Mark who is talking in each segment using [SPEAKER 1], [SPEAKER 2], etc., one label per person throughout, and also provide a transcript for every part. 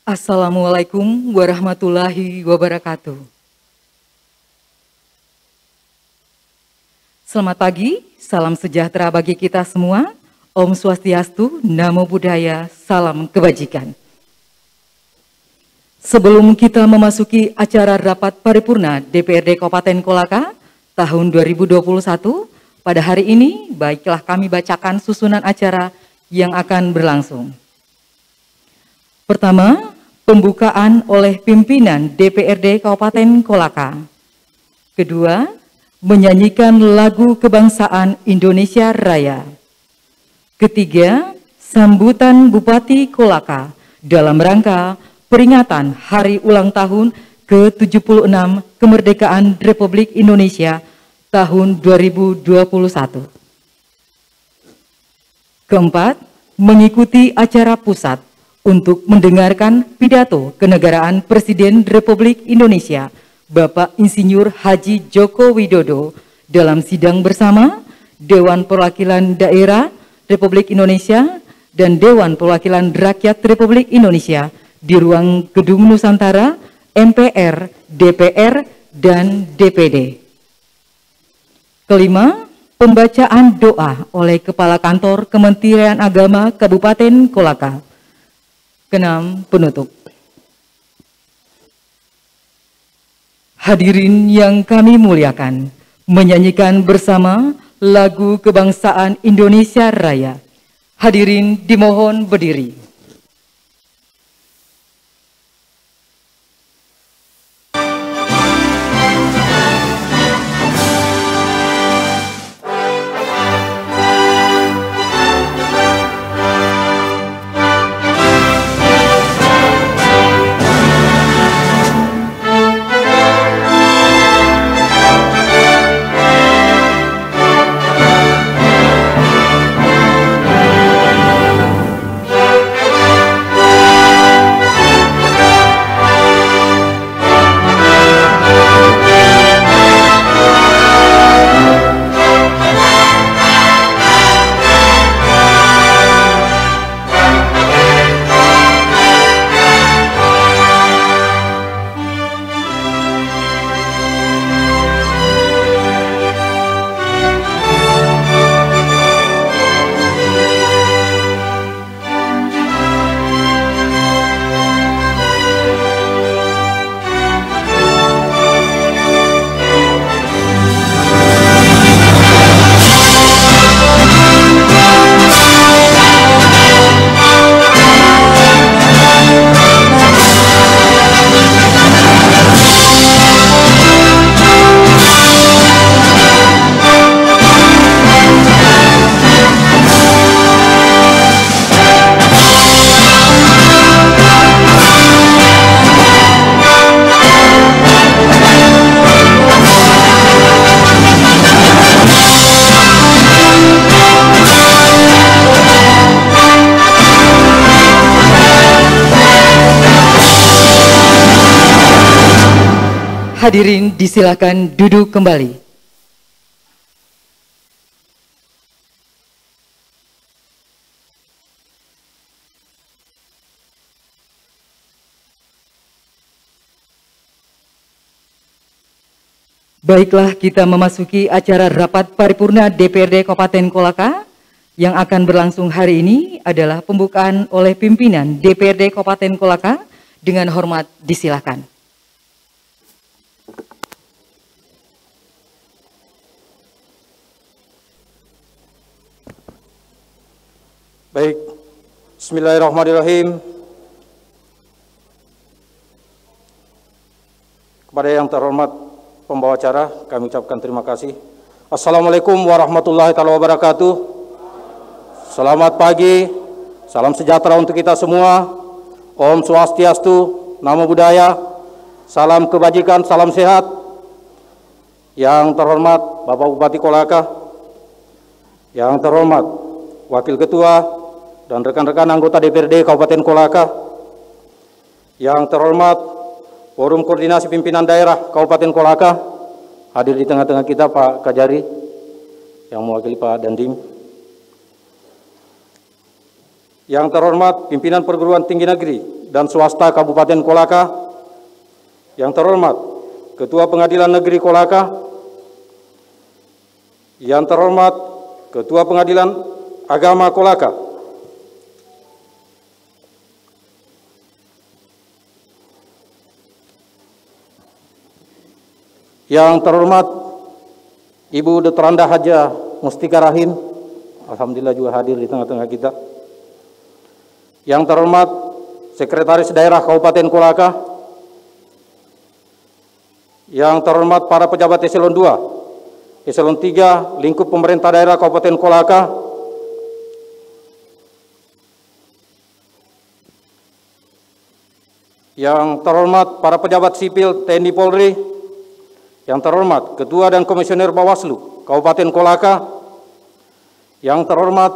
[SPEAKER 1] Assalamualaikum warahmatullahi wabarakatuh. Selamat pagi, salam sejahtera bagi kita semua. Om Swastiastu, Namo Buddhaya, salam kebajikan. Sebelum kita memasuki acara rapat paripurna DPRD Kabupaten Kolaka tahun 2021, pada hari ini baiklah kami bacakan susunan acara yang akan berlangsung. Pertama, pembukaan oleh pimpinan DPRD Kabupaten Kolaka. Kedua, menyanyikan lagu kebangsaan Indonesia Raya. Ketiga, sambutan Bupati Kolaka dalam rangka peringatan Hari Ulang Tahun ke-76 Kemerdekaan Republik Indonesia tahun 2021. Keempat, mengikuti acara pusat untuk mendengarkan pidato kenegaraan Presiden Republik Indonesia Bapak Insinyur Haji Joko Widodo dalam sidang bersama Dewan Perwakilan Daerah Republik Indonesia dan Dewan Perwakilan Rakyat Republik Indonesia di ruang Gedung Nusantara, MPR, DPR, dan DPD. Kelima, pembacaan doa oleh Kepala Kantor Kementerian Agama Kabupaten Kolaka. Keenam, penutup. Hadirin yang kami muliakan, menyanyikan bersama lagu kebangsaan Indonesia Raya. Hadirin dimohon berdiri. Hadirin disilakan duduk kembali. Baiklah, kita memasuki acara rapat paripurna DPRD Kabupaten Kolaka yang akan berlangsung hari ini adalah pembukaan oleh pimpinan DPRD Kabupaten Kolaka. Dengan hormat disilakan.
[SPEAKER 2] Baik, bismillahirrahmanirrahim. Kepada yang terhormat pembawa acara, kami ucapkan terima kasih. Assalamualaikum warahmatullahi wabarakatuh. Selamat pagi, salam sejahtera untuk kita semua. Om Swastiastu, Namo Buddhaya, salam kebajikan, salam sehat. Yang terhormat Bapak Bupati Kolaka, yang terhormat Wakil Ketua dan rekan-rekan anggota DPRD Kabupaten Kolaka, yang terhormat Forum Koordinasi Pimpinan Daerah Kabupaten Kolaka, hadir di tengah-tengah kita Pak Kajari, yang mewakili Pak Dandim, yang terhormat pimpinan perguruan tinggi negeri dan Swasta Kabupaten Kolaka, yang terhormat Ketua Pengadilan Negeri Kolaka, yang terhormat Ketua Pengadilan Agama Kolaka, yang terhormat Ibu Dr. Anda Haja Mustika Rahim, alhamdulillah juga hadir di tengah-tengah kita. Yang terhormat Sekretaris Daerah Kabupaten Kolaka, yang terhormat para pejabat eselon 2, eselon 3, lingkup pemerintah daerah Kabupaten Kolaka, yang terhormat para pejabat sipil TNI Polri, yang terhormat Ketua dan Komisioner Bawaslu Kabupaten Kolaka, yang terhormat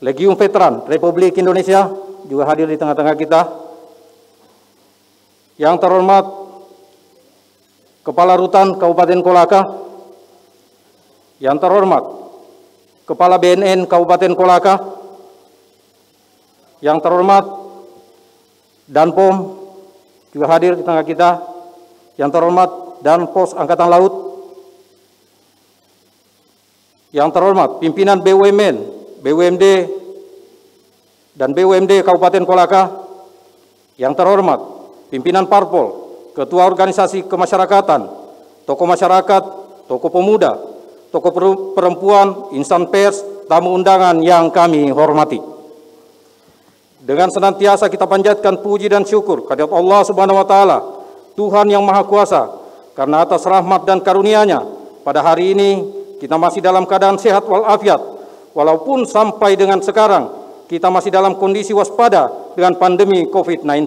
[SPEAKER 2] Legiun Veteran Republik Indonesia juga hadir di tengah-tengah kita, yang terhormat Kepala Rutan Kabupaten Kolaka, yang terhormat Kepala BNN Kabupaten Kolaka, yang terhormat Danpom juga hadir di tengah kita, yang terhormat dan Pos Angkatan Laut, yang terhormat pimpinan BUMN, BUMD, dan BUMD Kabupaten Kolaka, yang terhormat pimpinan Parpol, Ketua Organisasi Kemasyarakatan, tokoh masyarakat, tokoh pemuda, tokoh perempuan, insan pers, tamu undangan yang kami hormati. Dengan senantiasa kita panjatkan puji dan syukur kehadirat Allah Subhanahu wa taala, Tuhan yang Maha Kuasa, karena atas rahmat dan karunia-Nya pada hari ini kita masih dalam keadaan sehat walafiat, walaupun sampai dengan sekarang kita masih dalam kondisi waspada dengan pandemi COVID-19.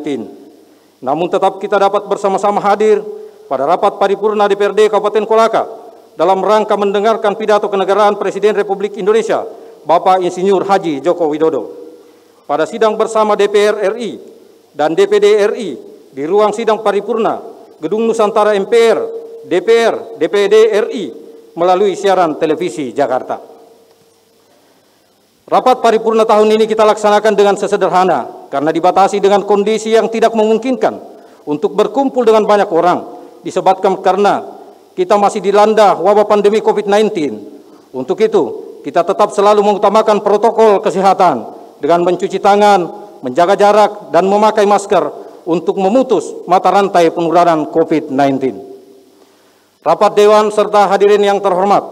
[SPEAKER 2] Namun tetap kita dapat bersama-sama hadir pada rapat paripurna DPRD Kabupaten Kolaka dalam rangka mendengarkan pidato kenegaraan Presiden Republik Indonesia, Bapak Insinyur Haji Joko Widodo. Pada sidang bersama DPR RI dan DPD RI di ruang sidang paripurna Gedung Nusantara MPR, DPR, DPD RI melalui siaran televisi Jakarta. Rapat paripurna tahun ini kita laksanakan dengan sesederhana karena dibatasi dengan kondisi yang tidak memungkinkan untuk berkumpul dengan banyak orang, disebabkan karena kita masih dilanda wabah pandemi COVID-19. Untuk itu, kita tetap selalu mengutamakan protokol kesehatan dengan mencuci tangan, menjaga jarak, dan memakai masker untuk memutus mata rantai penularan COVID-19. Rapat Dewan serta hadirin yang terhormat,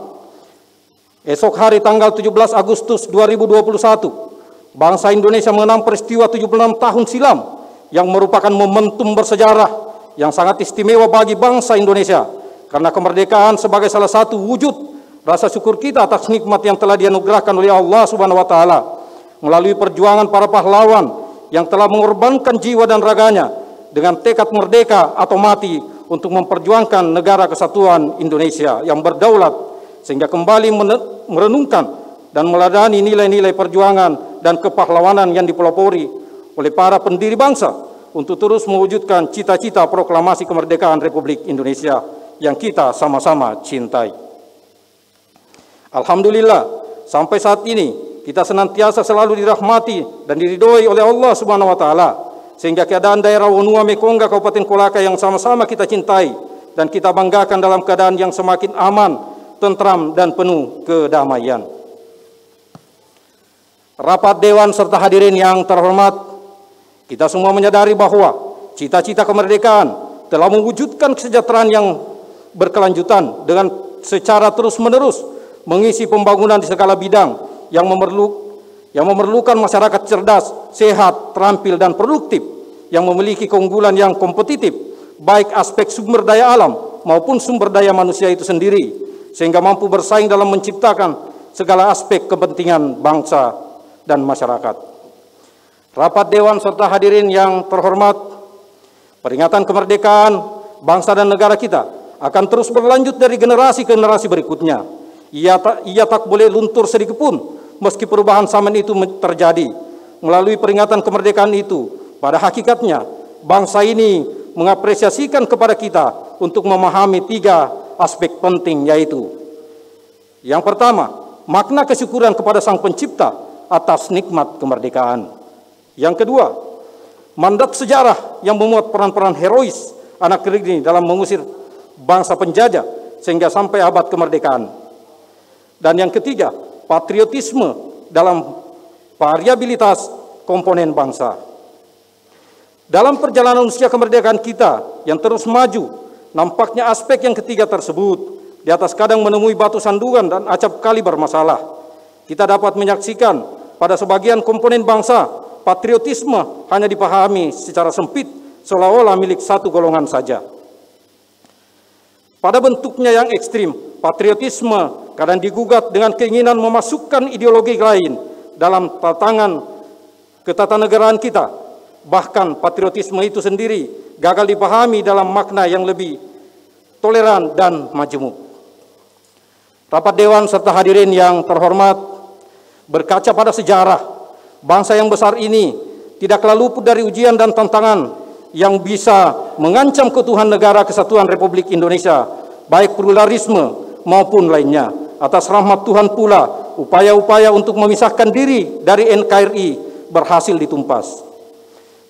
[SPEAKER 2] esok hari tanggal 17 Agustus 2021, bangsa Indonesia mengenang peristiwa 76 tahun silam yang merupakan momentum bersejarah yang sangat istimewa bagi bangsa Indonesia, karena kemerdekaan sebagai salah satu wujud rasa syukur kita atas nikmat yang telah dianugerahkan oleh Allah Subhanahu wa taala melalui perjuangan para pahlawan yang telah mengorbankan jiwa dan raganya dengan tekad merdeka atau mati untuk memperjuangkan negara kesatuan Indonesia yang berdaulat, sehingga kembali merenungkan dan meladani nilai-nilai perjuangan dan kepahlawanan yang dipelopori oleh para pendiri bangsa untuk terus mewujudkan cita-cita proklamasi kemerdekaan Republik Indonesia yang kita sama-sama cintai. Alhamdulillah, sampai saat ini kita senantiasa selalu dirahmati dan diridhoi oleh Allah Subhanahu wa taala, sehingga keadaan daerah Wonua Mekonga Kabupaten Kolaka yang sama-sama kita cintai dan kita banggakan dalam keadaan yang semakin aman, tentram, dan penuh kedamaian. Rapat Dewan serta hadirin yang terhormat, kita semua menyadari bahwa cita-cita kemerdekaan telah mewujudkan kesejahteraan yang berkelanjutan dengan secara terus-menerus mengisi pembangunan di segala bidang yang memerlukan masyarakat cerdas, sehat, terampil, dan produktif yang memiliki keunggulan yang kompetitif, baik aspek sumber daya alam maupun sumber daya manusia itu sendiri, sehingga mampu bersaing dalam menciptakan segala aspek kepentingan bangsa dan masyarakat. Rapat Dewan serta hadirin yang terhormat, peringatan kemerdekaan bangsa dan negara kita akan terus berlanjut dari generasi ke generasi berikutnya. Ia tak boleh luntur sedikit pun meski perubahan zaman itu terjadi. Melalui peringatan kemerdekaan itu, pada hakikatnya bangsa ini mengapresiasikan kepada kita untuk memahami 3 aspek penting, yaitu yang pertama, makna kesyukuran kepada Sang Pencipta atas nikmat kemerdekaan. Yang kedua, Mandat sejarah yang memuat peran-peran herois anak negeri ini dalam mengusir bangsa penjajah sehingga sampai abad kemerdekaan. Dan yang ketiga, patriotisme dalam variabilitas komponen bangsa. Dalam perjalanan usia kemerdekaan kita yang terus maju, nampaknya aspek yang ketiga tersebut di atas kadang menemui batu sandungan dan acap kali bermasalah. Kita dapat menyaksikan pada sebagian komponen bangsa, patriotisme hanya dipahami secara sempit, seolah-olah milik satu golongan saja. Pada bentuknya yang ekstrim, patriotisme kadang digugat dengan keinginan memasukkan ideologi lain dalam tatanan ketatanegaraan kita. Bahkan patriotisme itu sendiri gagal dipahami dalam makna yang lebih toleran dan majemuk. Rapat Dewan serta hadirin yang terhormat, berkaca pada sejarah, bangsa yang besar ini tidaklah luput dari ujian dan tantangan yang bisa mengancam keutuhan negara kesatuan Republik Indonesia, baik pluralisme maupun lainnya. Atas rahmat Tuhan pula, upaya-upaya untuk memisahkan diri dari NKRI berhasil ditumpas.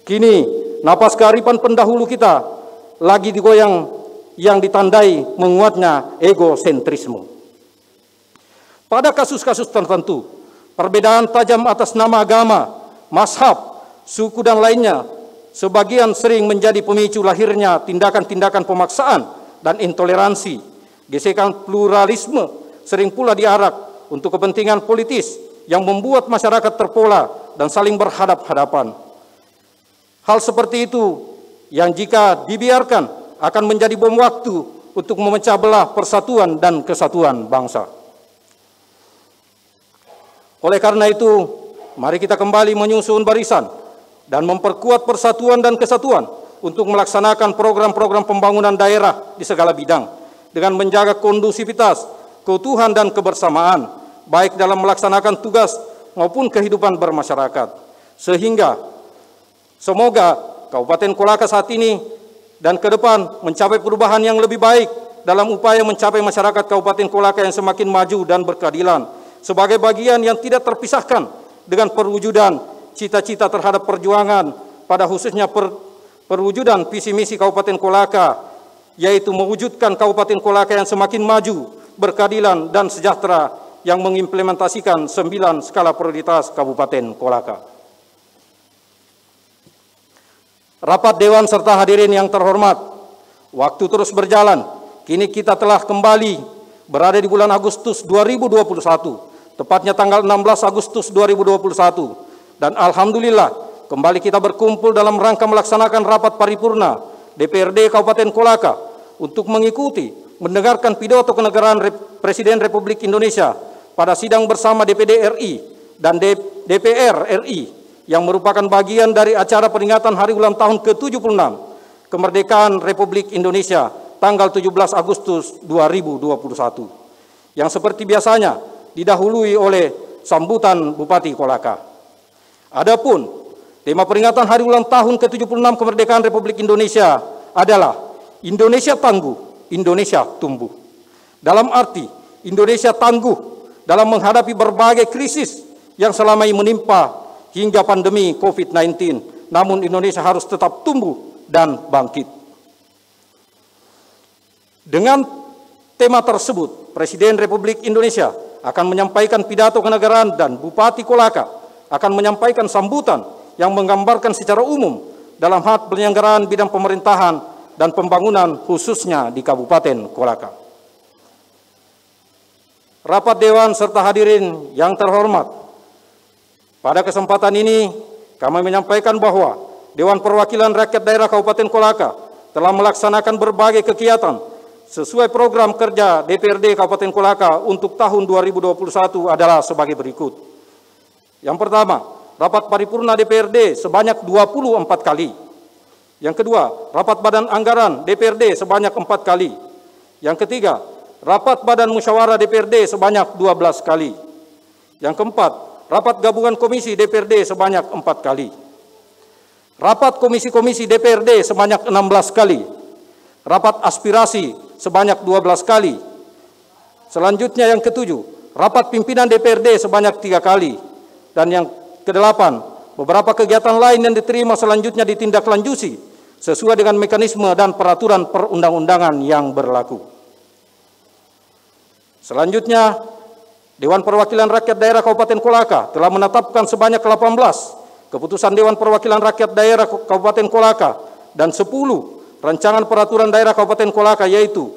[SPEAKER 2] Kini, napas kearifan pendahulu kita lagi digoyang yang ditandai menguatnya egosentrisme. Pada kasus-kasus tertentu, perbedaan tajam atas nama agama, mazhab, suku dan lainnya, sebagian sering menjadi pemicu lahirnya tindakan-tindakan pemaksaan dan intoleransi. Gesekan pluralisme sering pula diarak untuk kepentingan politis yang membuat masyarakat terpola dan saling berhadap-hadapan. Hal seperti itu yang jika dibiarkan akan menjadi bom waktu untuk memecah belah persatuan dan kesatuan bangsa. Oleh karena itu, mari kita kembali menyusun barisan dan memperkuat persatuan dan kesatuan untuk melaksanakan program-program pembangunan daerah di segala bidang dengan menjaga kondusivitas, keutuhan dan kebersamaan, baik dalam melaksanakan tugas maupun kehidupan bermasyarakat. Sehingga semoga Kabupaten Kolaka saat ini dan ke depan mencapai perubahan yang lebih baik dalam upaya mencapai masyarakat Kabupaten Kolaka yang semakin maju dan berkeadilan, sebagai bagian yang tidak terpisahkan dengan perwujudan cita-cita terhadap perjuangan, pada khususnya perwujudan visi misi Kabupaten Kolaka, yaitu mewujudkan Kabupaten Kolaka yang semakin maju, berkeadilan dan sejahtera, yang mengimplementasikan 9 skala prioritas Kabupaten Kolaka. Rapat Dewan serta hadirin yang terhormat, waktu terus berjalan, kini kita telah kembali berada di bulan Agustus 2021, tepatnya tanggal 16 Agustus 2021, dan alhamdulillah kembali kita berkumpul dalam rangka melaksanakan rapat paripurna DPRD Kabupaten Kolaka untuk mengikuti mendengarkan pidato kenegaraan Presiden Republik Indonesia pada sidang bersama DPD RI dan DPR RI yang merupakan bagian dari acara peringatan hari ulang tahun ke-76 kemerdekaan Republik Indonesia tanggal 17 Agustus 2021 yang seperti biasanya didahului oleh sambutan Bupati Kolaka. Adapun tema peringatan hari ulang tahun ke-76 kemerdekaan Republik Indonesia adalah Indonesia Tangguh, Indonesia Tumbuh. Dalam arti Indonesia tangguh dalam menghadapi berbagai krisis yang selama ini menimpa hingga pandemi COVID-19, namun Indonesia harus tetap tumbuh dan bangkit. Dengan tema tersebut, Presiden Republik Indonesia akan menyampaikan pidato kenegaraan dan Bupati Kolaka akan menyampaikan sambutan yang menggambarkan secara umum dalam hal penyelenggaraan bidang pemerintahan dan pembangunan khususnya di Kabupaten Kolaka. Rapat Dewan serta hadirin yang terhormat, pada kesempatan ini kami menyampaikan bahwa Dewan Perwakilan Rakyat Daerah Kabupaten Kolaka telah melaksanakan berbagai kegiatan sesuai program kerja DPRD Kabupaten Kolaka untuk tahun 2021 adalah sebagai berikut. Yang pertama, rapat paripurna DPRD sebanyak 24 kali. Yang kedua, rapat badan anggaran DPRD sebanyak 4 kali. Yang ketiga, rapat badan musyawarah DPRD sebanyak 12 kali. Yang keempat, rapat gabungan komisi DPRD sebanyak 4 kali. Rapat komisi-komisi DPRD sebanyak 16 kali. Rapat aspirasi sebanyak 12 kali. Selanjutnya yang ketujuh, rapat pimpinan DPRD sebanyak 3 kali. Dan yang kedelapan, beberapa kegiatan lain yang diterima selanjutnya ditindaklanjuti sesuai dengan mekanisme dan peraturan perundang-undangan yang berlaku. Selanjutnya, Dewan Perwakilan Rakyat Daerah Kabupaten Kolaka telah menetapkan sebanyak 18 keputusan Dewan Perwakilan Rakyat Daerah Kabupaten Kolaka dan 10 rancangan peraturan daerah Kabupaten Kolaka, yaitu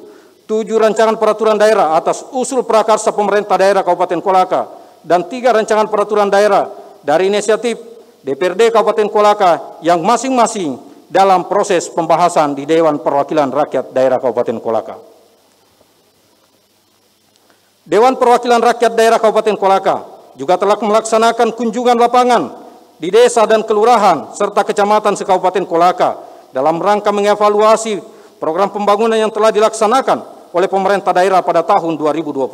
[SPEAKER 2] 7 rancangan peraturan daerah atas usul prakarsa pemerintah daerah Kabupaten Kolaka dan 3 rancangan peraturan daerah dari inisiatif DPRD Kabupaten Kolaka yang masing-masing dalam proses pembahasan di Dewan Perwakilan Rakyat Daerah Kabupaten Kolaka. Dewan Perwakilan Rakyat Daerah Kabupaten Kolaka juga telah melaksanakan kunjungan lapangan di desa dan kelurahan serta kecamatan se-Kabupaten Kolaka dalam rangka mengevaluasi program pembangunan yang telah dilaksanakan oleh pemerintah daerah pada tahun 2021.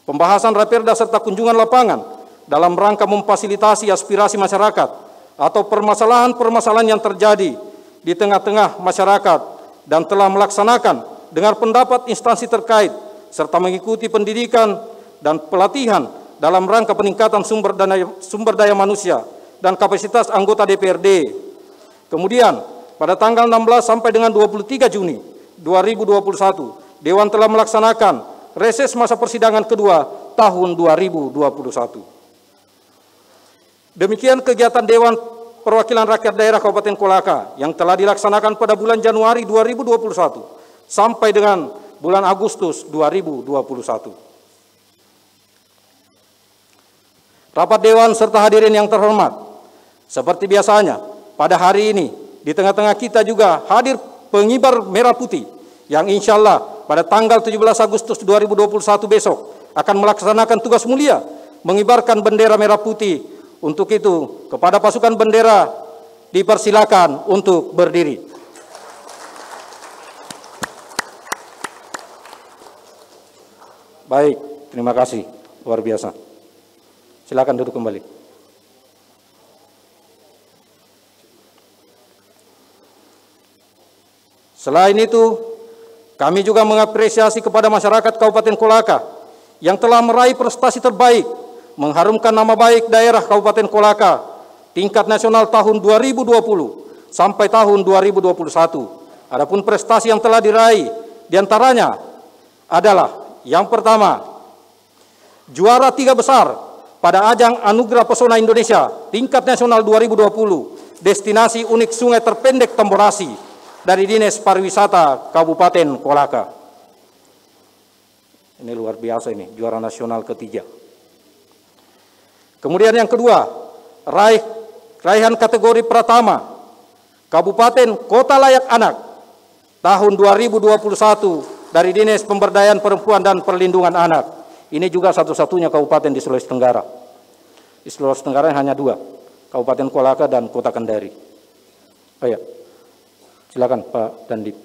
[SPEAKER 2] Pembahasan raperda serta kunjungan lapangan dalam rangka memfasilitasi aspirasi masyarakat atau permasalahan-permasalahan yang terjadi di tengah-tengah masyarakat dan telah melaksanakan dengan pendapat instansi terkait serta mengikuti pendidikan dan pelatihan dalam rangka peningkatan sumber daya manusia dan kapasitas anggota DPRD. Kemudian, pada tanggal 16 sampai dengan 23 Juni 2021, Dewan telah melaksanakan reses masa persidangan kedua tahun 2021. Demikian kegiatan Dewan Perwakilan Rakyat Daerah Kabupaten Kolaka yang telah dilaksanakan pada bulan Januari 2021 sampai dengan bulan Agustus 2021. Rapat Dewan serta hadirin yang terhormat, seperti biasanya, pada hari ini di tengah-tengah kita juga hadir pengibar merah putih yang insya Allah pada tanggal 17 Agustus 2021 besok akan melaksanakan tugas mulia mengibarkan bendera merah putih. Untuk itu, kepada pasukan bendera dipersilakan untuk berdiri. Baik, terima kasih. Luar biasa. Silakan duduk kembali. Selain itu, kami juga mengapresiasi kepada masyarakat Kabupaten Kolaka yang telah meraih prestasi terbaik, mengharumkan nama baik daerah Kabupaten Kolaka tingkat nasional tahun 2020 sampai tahun 2021. Adapun prestasi yang telah diraih diantaranya adalah yang pertama, juara 3 besar pada ajang Anugerah Pesona Indonesia tingkat nasional 2020, destinasi unik sungai terpendek Tamborasi dari Dinas Pariwisata Kabupaten Kolaka. Ini luar biasa ini, juara nasional ketiga. Kemudian yang kedua, raihan kategori pertama, Kabupaten Kota Layak Anak, tahun 2021 dari Dinas Pemberdayaan Perempuan dan Perlindungan Anak. Ini juga satu-satunya kabupaten di Sulawesi Tenggara. Di Sulawesi Tenggara hanya 2, Kabupaten Kolaka dan Kota Kendari. Oh ya, silakan Pak Dandip.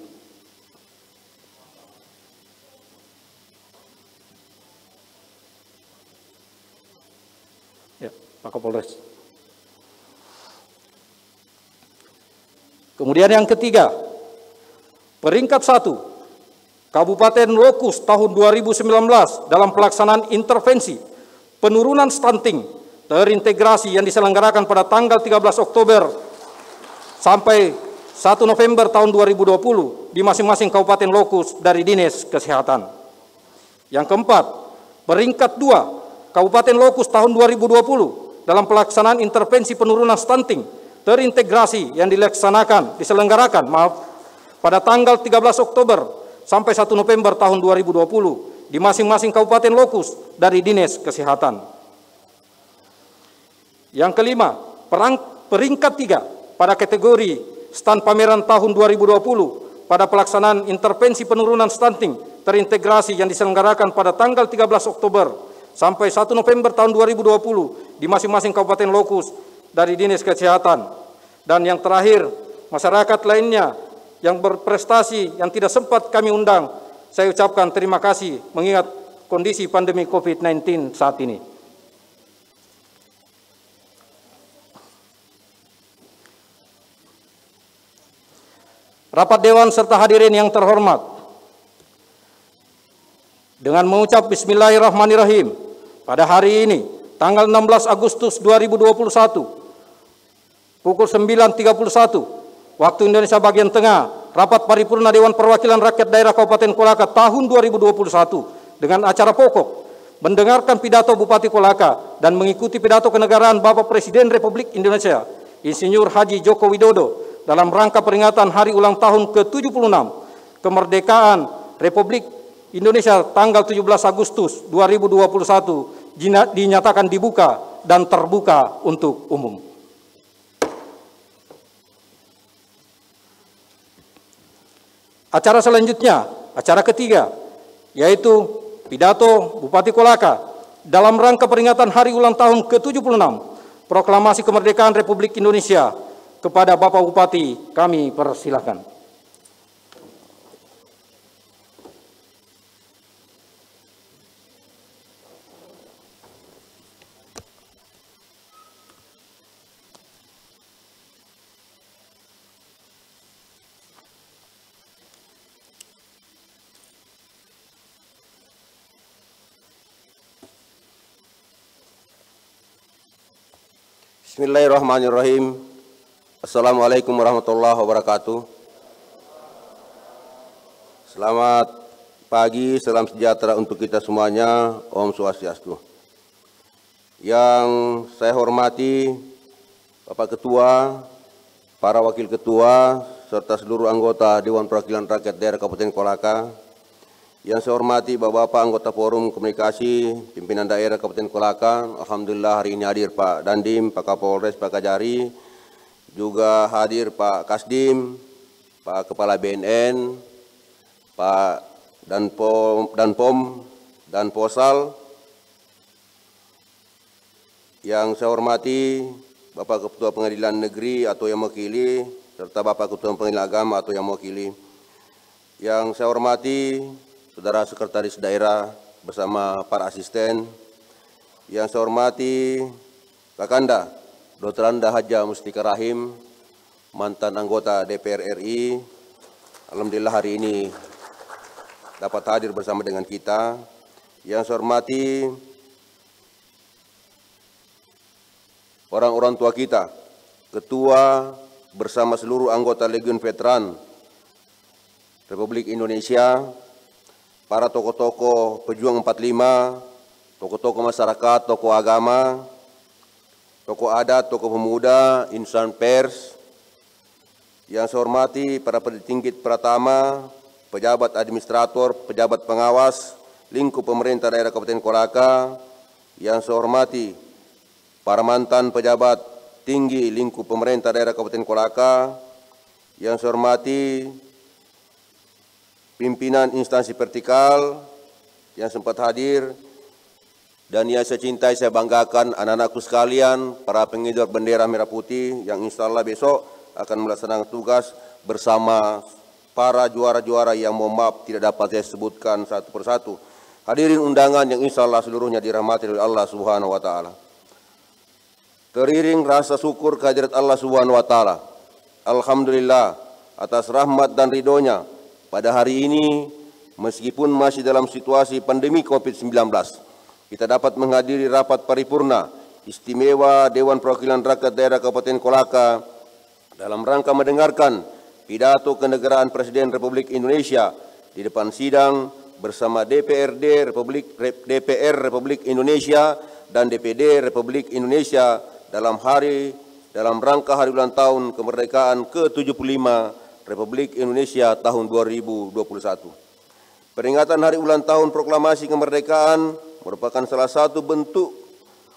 [SPEAKER 2] Ya, Pak Kapolres. Kemudian yang ketiga, peringkat 1, Kabupaten Lokus tahun 2019 dalam pelaksanaan intervensi penurunan stunting terintegrasi yang diselenggarakan pada tanggal 13 Oktober sampai 1 November tahun 2020 di masing-masing Kabupaten Lokus dari Dinas Kesehatan. Yang keempat, peringkat 2, Kabupaten Lokus tahun 2020 dalam pelaksanaan intervensi penurunan stunting terintegrasi yang diselenggarakan pada tanggal 13 Oktober sampai 1 November tahun 2020 di masing-masing Kabupaten Lokus dari Dinas Kesehatan. Yang kelima, peringkat 3 pada kategori stand pameran tahun 2020 pada pelaksanaan intervensi penurunan stunting terintegrasi yang diselenggarakan pada tanggal 13 Oktober sampai 1 November tahun 2020 di masing-masing Kabupaten Lokus dari Dinas Kesehatan. Dan yang terakhir, masyarakat lainnya yang berprestasi yang tidak sempat kami undang, saya ucapkan terima kasih mengingat kondisi pandemi COVID-19 saat ini. Rapat Dewan serta hadirin yang terhormat, dengan mengucap Bismillahirrahmanirrahim, pada hari ini, tanggal 16 Agustus 2021, pukul 9.31 waktu Indonesia bagian tengah, rapat paripurna Dewan Perwakilan Rakyat Daerah Kabupaten Kolaka tahun 2021 dengan acara pokok mendengarkan pidato Bupati Kolaka dan mengikuti pidato kenegaraan Bapak Presiden Republik Indonesia Insinyur Haji Joko Widodo dalam rangka peringatan hari ulang tahun ke-76 kemerdekaan Republik Indonesia tanggal 17 Agustus 2021 dinyatakan dibuka dan terbuka untuk umum. Acara selanjutnya, acara ketiga, yaitu pidato Bupati Kolaka dalam rangka peringatan hari ulang tahun ke-76 Proklamasi Kemerdekaan Republik Indonesia. Kepada Bapak Bupati kami persilahkan.
[SPEAKER 3] Bismillahirrahmanirrahim. Assalamualaikum warahmatullahi wabarakatuh. Selamat pagi, salam sejahtera untuk kita semuanya. Om Swastiastu. Yang saya hormati Bapak Ketua, para Wakil Ketua, serta seluruh anggota Dewan Perwakilan Rakyat Daerah Kabupaten Kolaka. Yang saya hormati Bapak-Bapak anggota Forum Komunikasi Pimpinan Daerah Kabupaten Kolaka. Alhamdulillah hari ini hadir Pak Dandim, Pak Kapolres, Pak Kajari, juga hadir Pak Kasdim, Pak Kepala BNN, Pak Danpom, dan Posal. Yang saya hormati Bapak Ketua Pengadilan Negeri atau yang mewakili, serta Bapak Ketua Pengadilan Agama atau yang mewakili. Yang saya hormati Saudara Sekretaris Daerah bersama para asisten. Yang saya hormati Kakanda Dr. Anda Haja Mustika Rahim, mantan anggota DPR RI. Alhamdulillah hari ini dapat hadir bersama dengan kita. Yang saya hormati orang-orang tua kita, Ketua bersama seluruh anggota Legiun Veteran Republik Indonesia, para tokoh-tokoh pejuang 45, tokoh-tokoh masyarakat, tokoh agama, tokoh adat, tokoh pemuda, insan pers. Yang saya hormati para peningkit pratama, pejabat administrator, pejabat pengawas, lingkup pemerintah daerah Kabupaten Kolaka. Yang saya hormati para mantan pejabat tinggi lingkup pemerintah daerah Kabupaten Kolaka. Yang saya hormati pimpinan instansi vertikal yang sempat hadir, dan yang saya cintai, saya banggakan anak-anakku sekalian, para pengedar bendera merah putih yang insya Allah besok akan melaksanakan tugas bersama para juara-juara yang mohon maaf tidak dapat saya sebutkan satu persatu. Hadirin undangan yang insya Allah seluruhnya dirahmati oleh Allah Subhanahu wa Ta'ala. Teriring rasa syukur kehadirat Allah Subhanahu wa Ta'ala. Alhamdulillah atas rahmat dan ridhonya. Pada hari ini, meskipun masih dalam situasi pandemi COVID-19, kita dapat menghadiri rapat paripurna istimewa Dewan Perwakilan Rakyat Daerah Kabupaten Kolaka dalam rangka mendengarkan pidato kenegaraan Presiden Republik Indonesia di depan sidang bersama DPR Republik Indonesia dan DPD Republik Indonesia dalam rangka hari ulang tahun kemerdekaan ke-75 Republik Indonesia tahun 2021. Peringatan hari ulang tahun proklamasi kemerdekaan merupakan salah satu bentuk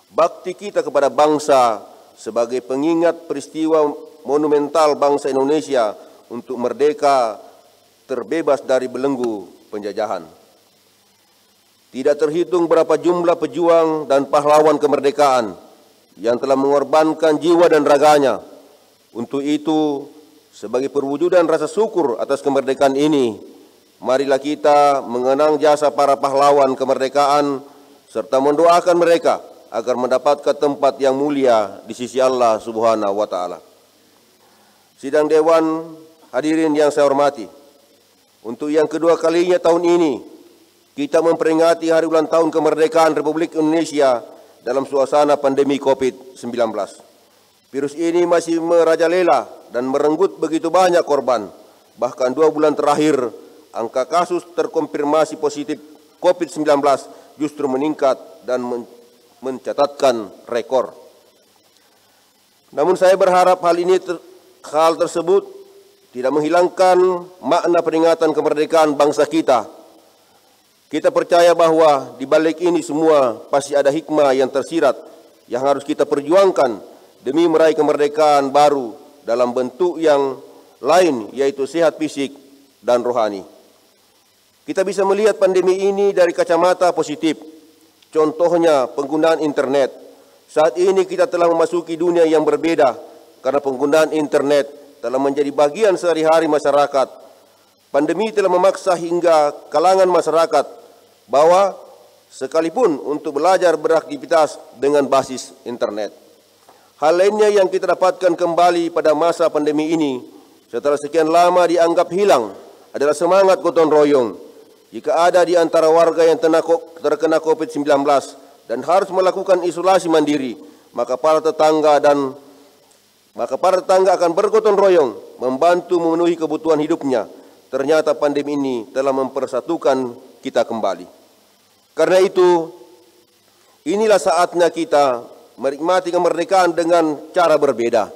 [SPEAKER 3] bakti kita kepada bangsa sebagai pengingat peristiwa monumental bangsa Indonesia untuk merdeka terbebas dari belenggu penjajahan. Tidak terhitung berapa jumlah pejuang dan pahlawan kemerdekaan yang telah mengorbankan jiwa dan raganya. Untuk itu, sebagai perwujudan rasa syukur atas kemerdekaan ini, marilah kita mengenang jasa para pahlawan kemerdekaan serta mendoakan mereka agar mendapatkan tempat yang mulia di sisi Allah Subhanahu wa Ta'ala. Sidang Dewan, hadirin yang saya hormati, untuk yang kedua kalinya tahun ini kita memperingati hari ulang tahun kemerdekaan Republik Indonesia dalam suasana pandemi COVID-19. Virus ini masih merajalela dan merenggut begitu banyak korban. Bahkan 2 bulan terakhir, angka kasus terkonfirmasi positif COVID-19 justru meningkat dan mencatatkan rekor. Namun saya berharap hal tersebut tidak menghilangkan makna peringatan kemerdekaan bangsa kita. Kita percaya bahwa di balik ini semua pasti ada hikmah yang tersirat yang harus kita perjuangkan demi meraih kemerdekaan baru dalam bentuk yang lain, yaitu sehat fisik dan rohani. Kita bisa melihat pandemi ini dari kacamata positif. Contohnya penggunaan internet. Saat ini kita telah memasuki dunia yang berbeda karena penggunaan internet telah menjadi bagian sehari-hari masyarakat. Pandemi telah memaksa hingga kalangan masyarakat bahwa sekalipun untuk belajar beraktivitas dengan basis internet. Hal lainnya yang kita dapatkan kembali pada masa pandemi ini setelah sekian lama dianggap hilang adalah semangat gotong royong. Jika ada di antara warga yang terkena COVID-19 dan harus melakukan isolasi mandiri, maka para tetangga akan bergotong royong membantu memenuhi kebutuhan hidupnya. Ternyata pandemi ini telah mempersatukan kita kembali. Karena itu, inilah saatnya kita menikmati kemerdekaan dengan cara berbeda.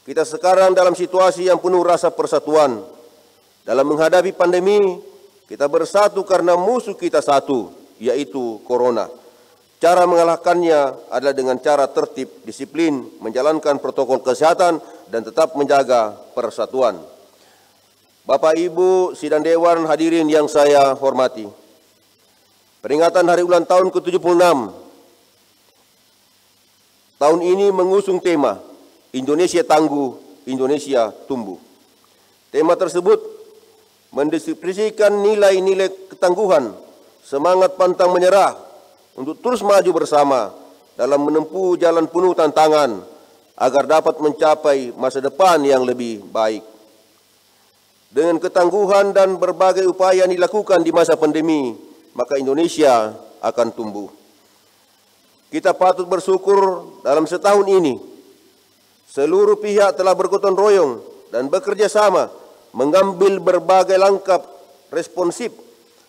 [SPEAKER 3] Kita sekarang dalam situasi yang penuh rasa persatuan. Dalam menghadapi pandemi, kita bersatu karena musuh kita satu, yaitu Corona. Cara mengalahkannya adalah dengan cara tertib, disiplin, menjalankan protokol kesehatan, dan tetap menjaga persatuan. Bapak, Ibu, Sidang Dewan, hadirin yang saya hormati. Peringatan Hari Ulang Tahun ke-76 tahun ini mengusung tema Indonesia Tangguh, Indonesia Tumbuh. Tema tersebut mendeskripsikan nilai-nilai ketangguhan, semangat pantang menyerah untuk terus maju bersama dalam menempuh jalan penuh tantangan agar dapat mencapai masa depan yang lebih baik. Dengan ketangguhan dan berbagai upaya yang dilakukan di masa pandemi, maka Indonesia akan tumbuh. Kita patut bersyukur dalam setahun ini, seluruh pihak telah bergotong royong dan bekerja sama mengambil berbagai langkah responsif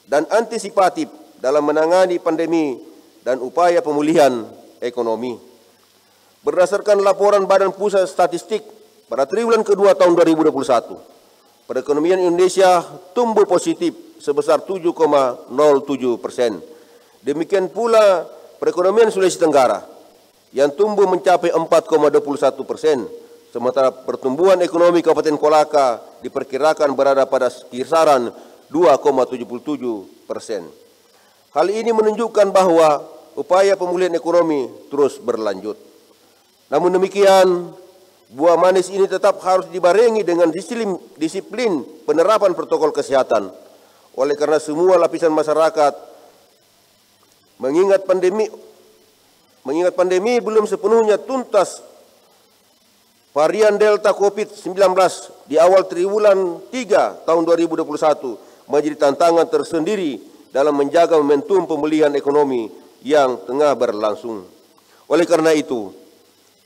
[SPEAKER 3] dan antisipatif dalam menangani pandemi dan upaya pemulihan ekonomi. Berdasarkan laporan Badan Pusat Statistik pada triwulan kedua tahun 2021, perekonomian Indonesia tumbuh positif sebesar 7,07%. Demikian pula perekonomian Sulawesi Tenggara yang tumbuh mencapai 4,21%, sementara pertumbuhan ekonomi Kabupaten Kolaka diperkirakan berada pada kisaran 2,77%. Hal ini menunjukkan bahwa upaya pemulihan ekonomi terus berlanjut. Namun demikian, buah manis ini tetap harus dibarengi dengan disiplin penerapan protokol kesehatan. Oleh karena semua lapisan masyarakat mengingat pandemi belum sepenuhnya tuntas, varian Delta COVID-19 di awal triwulan 3 tahun 2021 menjadi tantangan tersendiri dalam menjaga momentum pemulihan ekonomi yang tengah berlangsung. Oleh karena itu,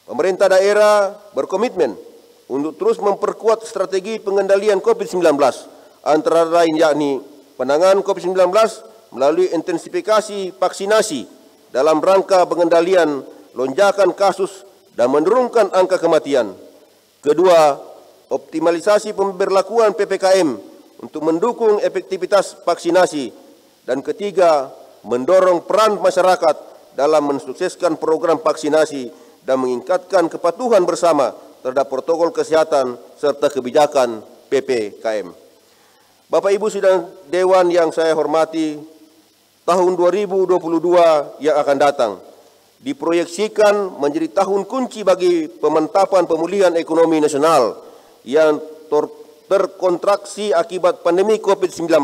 [SPEAKER 3] pemerintah daerah berkomitmen untuk terus memperkuat strategi pengendalian COVID-19, antara lain yakni penanganan COVID-19 melalui intensifikasi vaksinasi dalam rangka pengendalian lonjakan kasus dan menurunkan angka kematian. Kedua, optimalisasi pemberlakuan PPKM untuk mendukung efektivitas vaksinasi. Dan ketiga, mendorong peran masyarakat dalam mensukseskan program vaksinasi dan meningkatkan kepatuhan bersama terhadap protokol kesehatan serta kebijakan PPKM. Bapak Ibu Sidang Dewan yang saya hormati, tahun 2022 yang akan datang diproyeksikan menjadi tahun kunci bagi pemantapan pemulihan ekonomi nasional yang terkontraksi akibat pandemi COVID-19.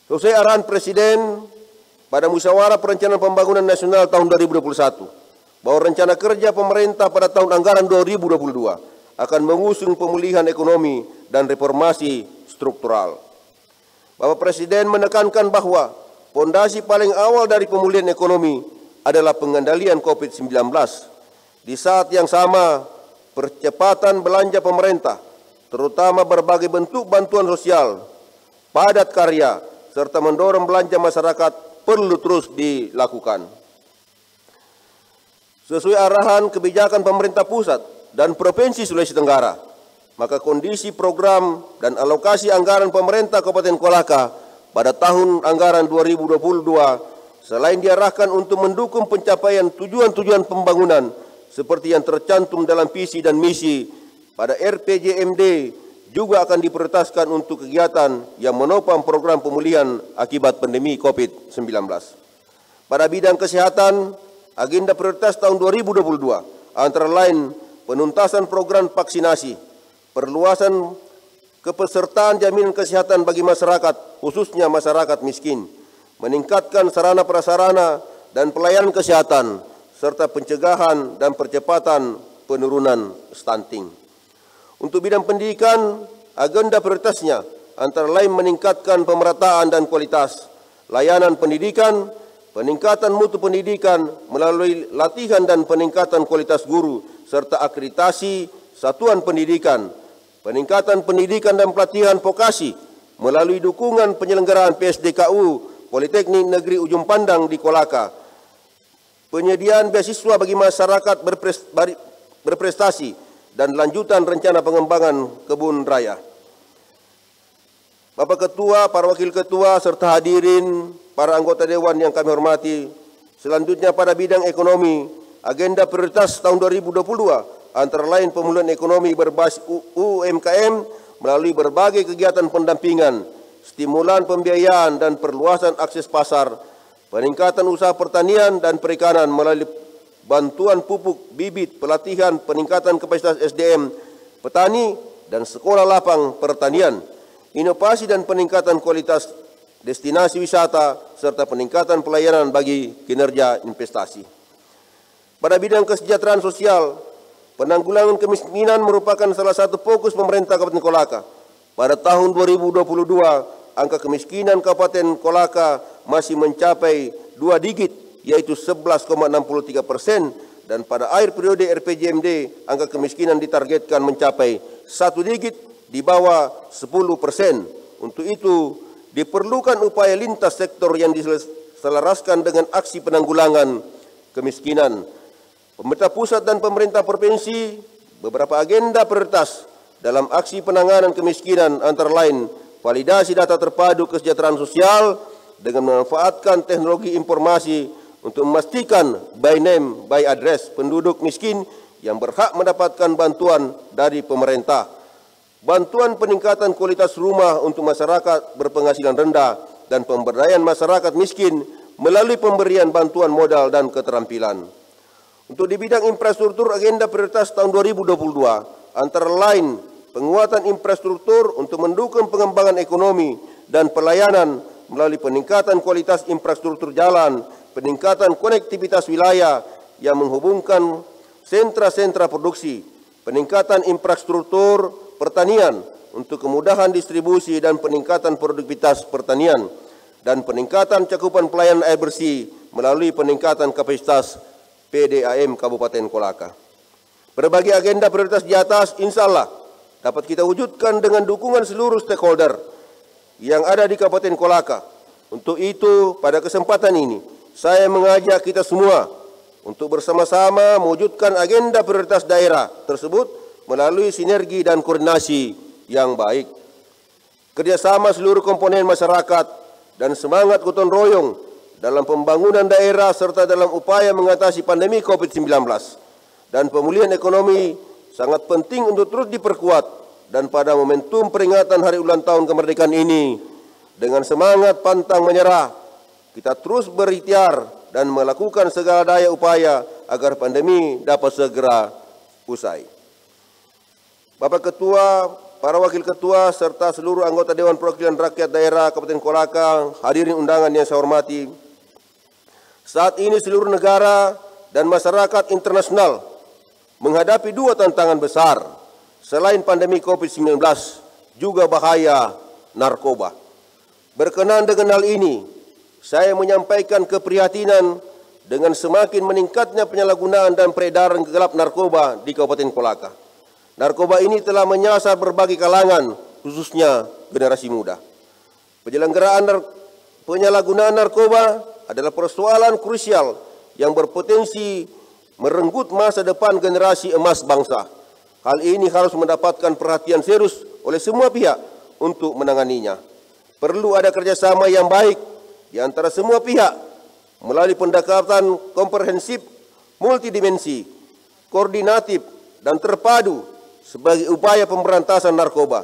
[SPEAKER 3] Sesuai arahan Presiden pada Musyawarah Perencanaan Pembangunan Nasional tahun 2021, bahwa rencana kerja pemerintah pada tahun anggaran 2022 akan mengusung pemulihan ekonomi dan reformasi struktural. Bapak Presiden menekankan bahwa pondasi paling awal dari pemulihan ekonomi adalah pengendalian COVID-19 Di saat yang sama, percepatan belanja pemerintah, terutama berbagai bentuk bantuan sosial, padat karya, serta mendorong belanja masyarakat perlu terus dilakukan. Sesuai arahan kebijakan pemerintah pusat dan Provinsi Sulawesi Tenggara, maka kondisi program dan alokasi anggaran pemerintah Kabupaten Kolaka pada tahun anggaran 2022 selain diarahkan untuk mendukung pencapaian tujuan-tujuan pembangunan seperti yang tercantum dalam visi dan misi pada RPJMD, juga akan diprioritaskan untuk kegiatan yang menopang program pemulihan akibat pandemi COVID-19. Pada bidang kesehatan, agenda prioritas tahun 2022 antara lain penuntasan program vaksinasi, perluasan kepesertaan jaminan kesehatan bagi masyarakat, khususnya masyarakat miskin, meningkatkan sarana prasarana dan pelayanan kesehatan, serta pencegahan dan percepatan penurunan stunting. Untuk bidang pendidikan, agenda prioritasnya antara lain meningkatkan pemerataan dan kualitas layanan pendidikan, peningkatan mutu pendidikan melalui latihan dan peningkatan kualitas guru, serta akreditasi satuan pendidikan, peningkatan pendidikan dan pelatihan vokasi melalui dukungan penyelenggaraan PSDKU Politeknik Negeri Ujung Pandang di Kolaka, penyediaan beasiswa bagi masyarakat berprestasi, dan lanjutan rencana pengembangan kebun raya. Bapak Ketua, para Wakil Ketua, serta hadirin, para anggota Dewan yang kami hormati, selanjutnya pada bidang ekonomi, agenda prioritas tahun 2022 antara lain pemulihan ekonomi berbasis UMKM melalui berbagai kegiatan pendampingan, stimulan pembiayaan dan perluasan akses pasar, peningkatan usaha pertanian dan perikanan melalui bantuan pupuk, bibit, pelatihan, peningkatan kapasitas SDM, petani, dan sekolah lapang pertanian, inovasi dan peningkatan kualitas destinasi wisata, serta peningkatan pelayanan bagi kinerja investasi. Pada bidang kesejahteraan sosial, penanggulangan kemiskinan merupakan salah satu fokus pemerintah Kabupaten Kolaka. Pada tahun 2022, angka kemiskinan Kabupaten Kolaka masih mencapai 2 digit, yaitu 11,63%, dan pada akhir periode RPJMD, angka kemiskinan ditargetkan mencapai 1 digit di bawah 10%. Untuk itu, diperlukan upaya lintas sektor yang diselaraskan dengan aksi penanggulangan kemiskinan. Pemerintah pusat dan pemerintah provinsi beberapa agenda prioritas dalam aksi penanganan kemiskinan antara lain validasi data terpadu kesejahteraan sosial dengan memanfaatkan teknologi informasi untuk memastikan by name, by address penduduk miskin yang berhak mendapatkan bantuan dari pemerintah. Bantuan peningkatan kualitas rumah untuk masyarakat berpenghasilan rendah dan pemberdayaan masyarakat miskin melalui pemberian bantuan modal dan keterampilan. Untuk di bidang infrastruktur, agenda prioritas tahun 2022 antara lain penguatan infrastruktur untuk mendukung pengembangan ekonomi dan pelayanan melalui peningkatan kualitas infrastruktur jalan, peningkatan konektivitas wilayah yang menghubungkan sentra-sentra produksi, peningkatan infrastruktur pertanian untuk kemudahan distribusi dan peningkatan produktivitas pertanian, dan peningkatan cakupan pelayanan air bersih melalui peningkatan kapasitas PDAM Kabupaten Kolaka. Berbagai agenda prioritas di atas insya Allah dapat kita wujudkan dengan dukungan seluruh stakeholder yang ada di Kabupaten Kolaka. Untuk itu, pada kesempatan ini, saya mengajak kita semua untuk bersama-sama mewujudkan agenda prioritas daerah tersebut melalui sinergi dan koordinasi yang baik. Kerjasama seluruh komponen masyarakat dan semangat gotong royong dalam pembangunan daerah serta dalam upaya mengatasi pandemi COVID-19 dan pemulihan ekonomi sangat penting untuk terus diperkuat. Dan pada momentum peringatan Hari Ulang Tahun Kemerdekaan ini, dengan semangat pantang menyerah, kita terus berikhtiar dan melakukan segala daya upaya agar pandemi dapat segera usai. Bapak Ketua, para Wakil Ketua, serta seluruh anggota Dewan Perwakilan Rakyat Daerah Kabupaten Kolaka, hadirin undangan yang saya hormati, saat ini seluruh negara dan masyarakat internasional menghadapi dua tantangan besar. Selain pandemi COVID-19, juga bahaya narkoba. Berkenaan dengan hal ini, saya menyampaikan keprihatinan dengan semakin meningkatnya penyalahgunaan dan peredaran gelap narkoba di Kabupaten Kolaka. Narkoba ini telah menyasar berbagai kalangan, khususnya generasi muda. Penyalahgunaan narkoba adalah persoalan krusial yang berpotensi merenggut masa depan generasi emas bangsa. Hal ini harus mendapatkan perhatian serius oleh semua pihak untuk menanganinya. Perlu ada kerjasama yang baik di antara semua pihak melalui pendekatan komprehensif, multidimensi, koordinatif, dan terpadu sebagai upaya pemberantasan narkoba.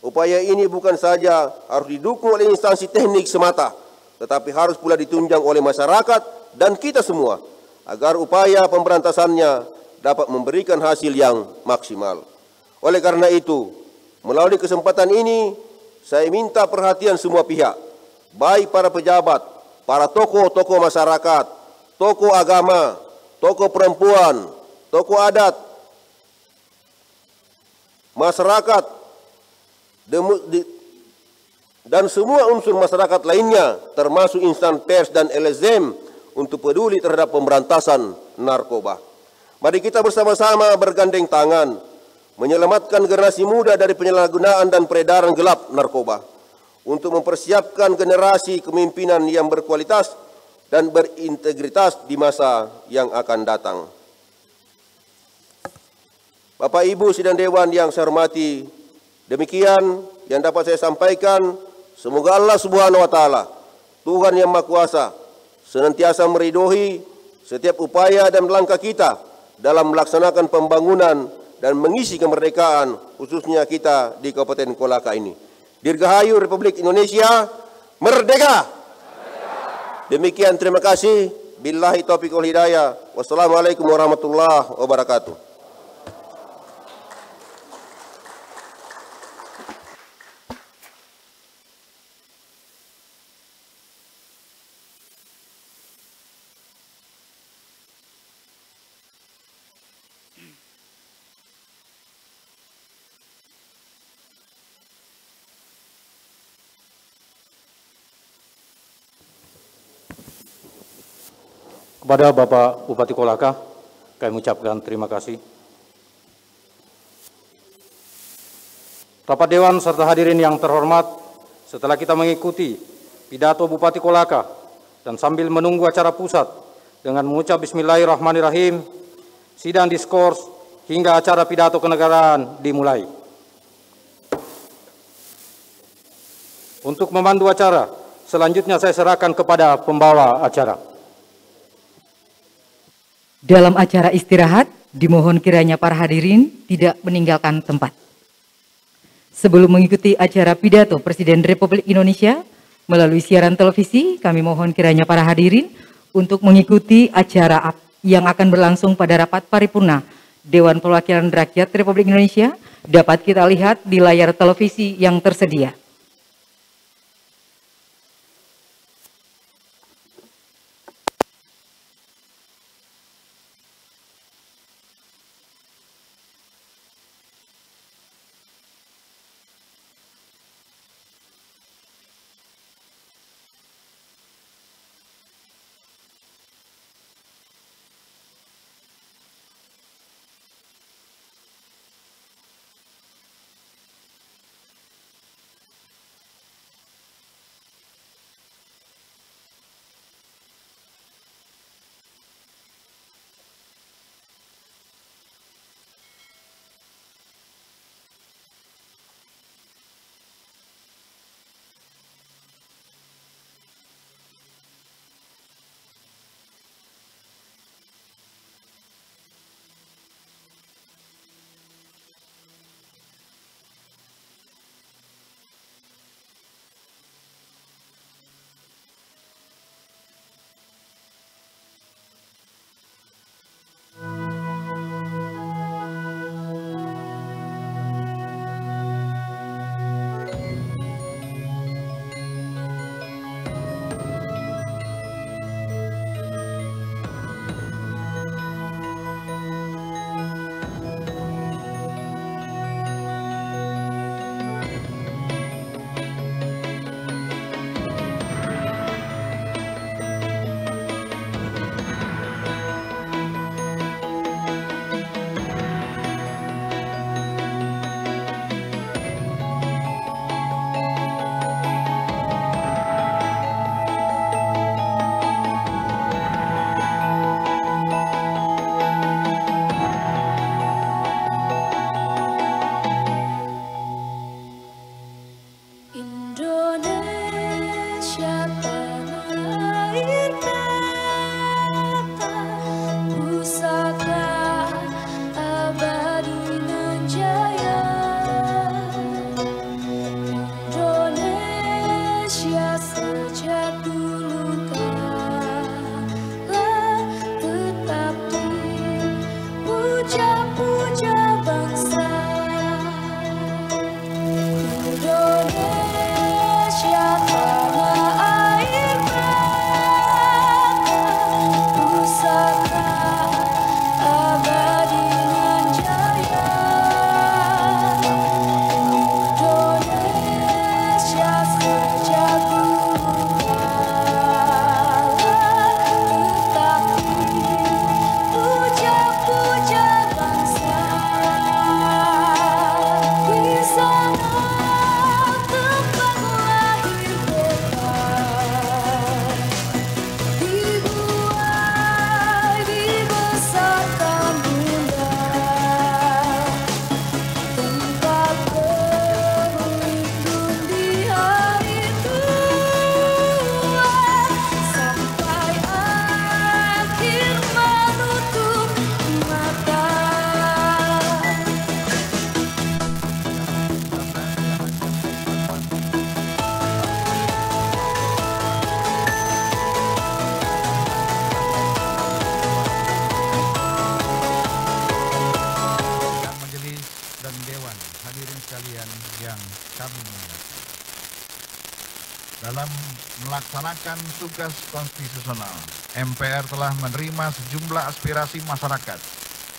[SPEAKER 3] Upaya ini bukan saja harus didukung oleh instansi teknik semata, tetapi harus pula ditunjang oleh masyarakat dan kita semua, agar upaya pemberantasannya dapat memberikan hasil yang maksimal. Oleh karena itu, melalui kesempatan ini, saya minta perhatian semua pihak, baik para pejabat, para tokoh-tokoh masyarakat, tokoh agama, tokoh perempuan, tokoh adat, masyarakat, dan semua unsur masyarakat lainnya, termasuk insan pers dan LSM, untuk peduli terhadap pemberantasan narkoba. Mari kita bersama-sama bergandeng tangan, menyelamatkan generasi muda dari penyalahgunaan dan peredaran gelap narkoba, untuk mempersiapkan generasi kepemimpinan yang berkualitas dan berintegritas di masa yang akan datang. Bapak, Ibu, sidang Dewan yang saya hormati, demikian yang dapat saya sampaikan. Semoga Allah Subhanahu wa Ta'ala, Tuhan yang Maha Kuasa, senantiasa meridhoi setiap upaya dan langkah kita dalam melaksanakan pembangunan dan mengisi kemerdekaan, khususnya kita di Kabupaten Kolaka ini. Dirgahayu Republik Indonesia merdeka! Demikian, terima kasih. Billahi taufiq wal hidayah. Wassalamualaikum warahmatullahi wabarakatuh.
[SPEAKER 2] Kepada Bapak Bupati Kolaka, kami ucapkan terima kasih. Rapat Dewan serta hadirin yang terhormat, setelah kita mengikuti pidato Bupati Kolaka dan sambil menunggu acara pusat dengan mengucap Bismillahirrahmanirrahim, sidang diskurs hingga acara pidato kenegaraan dimulai. Untuk memandu acara, selanjutnya saya serahkan kepada pembawa acara.
[SPEAKER 1] Dalam acara istirahat, dimohon kiranya para hadirin tidak meninggalkan tempat. Sebelum mengikuti acara pidato Presiden Republik Indonesia melalui siaran televisi, kami mohon kiranya para hadirin untuk mengikuti acara yang akan berlangsung pada rapat paripurna Dewan Perwakilan Rakyat Republik Indonesia dapat kita lihat di layar televisi yang tersedia.
[SPEAKER 4] melaksanakan tugas konstitusional, MPR telah menerima sejumlah aspirasi masyarakat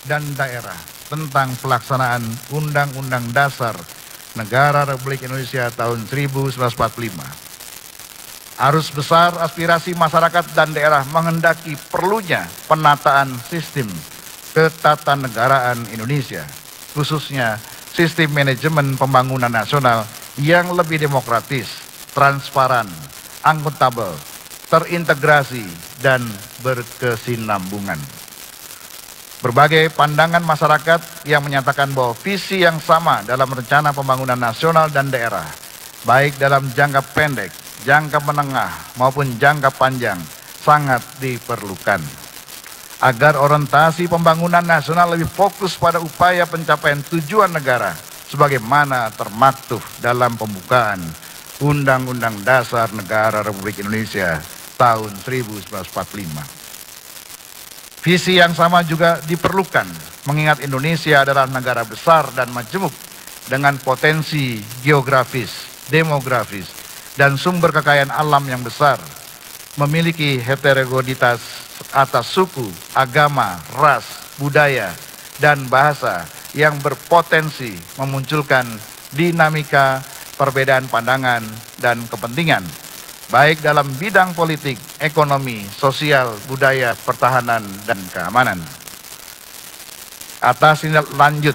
[SPEAKER 4] dan daerah tentang pelaksanaan Undang-Undang Dasar Negara Republik Indonesia tahun 1945. Arus besar aspirasi masyarakat dan daerah menghendaki perlunya penataan sistem ketatanegaraan Indonesia, khususnya sistem manajemen pembangunan nasional yang lebih demokratis, transparan, akuntabel, terintegrasi, dan berkesinambungan. Berbagai pandangan masyarakat yang menyatakan bahwa visi yang sama dalam rencana pembangunan nasional dan daerah, baik dalam jangka pendek, jangka menengah, maupun jangka panjang, sangat diperlukan. Agar orientasi pembangunan nasional lebih fokus pada upaya pencapaian tujuan negara, sebagaimana termaktub dalam pembukaan Undang-Undang Dasar Negara Republik Indonesia tahun 1945. Visi yang sama juga diperlukan, mengingat Indonesia adalah negara besar dan majemuk dengan potensi geografis, demografis, dan sumber kekayaan alam yang besar, memiliki heterogenitas atas suku, agama, ras, budaya, dan bahasa yang berpotensi memunculkan dinamika perbedaan pandangan dan kepentingan, baik dalam bidang politik, ekonomi, sosial, budaya, pertahanan, dan keamanan. Atas tindak lanjut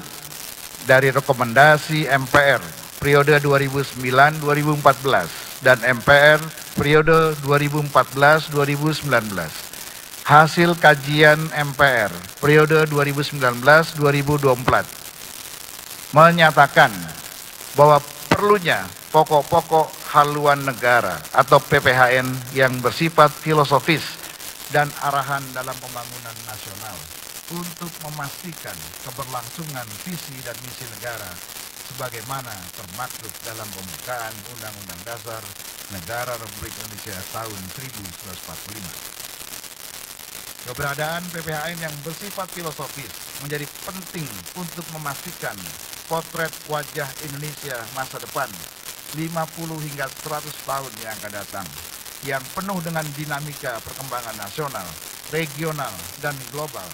[SPEAKER 4] dari rekomendasi MPR periode 2009-2014 dan MPR periode 2014-2019, hasil kajian MPR periode 2019-2024 menyatakan bahwa perlunya pokok-pokok haluan negara atau PPHN yang bersifat filosofis dan arahan dalam pembangunan nasional untuk memastikan keberlangsungan visi dan misi negara sebagaimana termaktub dalam pembukaan Undang-Undang Dasar Negara Republik Indonesia tahun 1945. Keberadaan PPHN yang bersifat filosofis menjadi penting untuk memastikan potret wajah Indonesia masa depan 50 hingga 100 tahun yang akan datang, yang penuh dengan dinamika perkembangan nasional, regional, dan global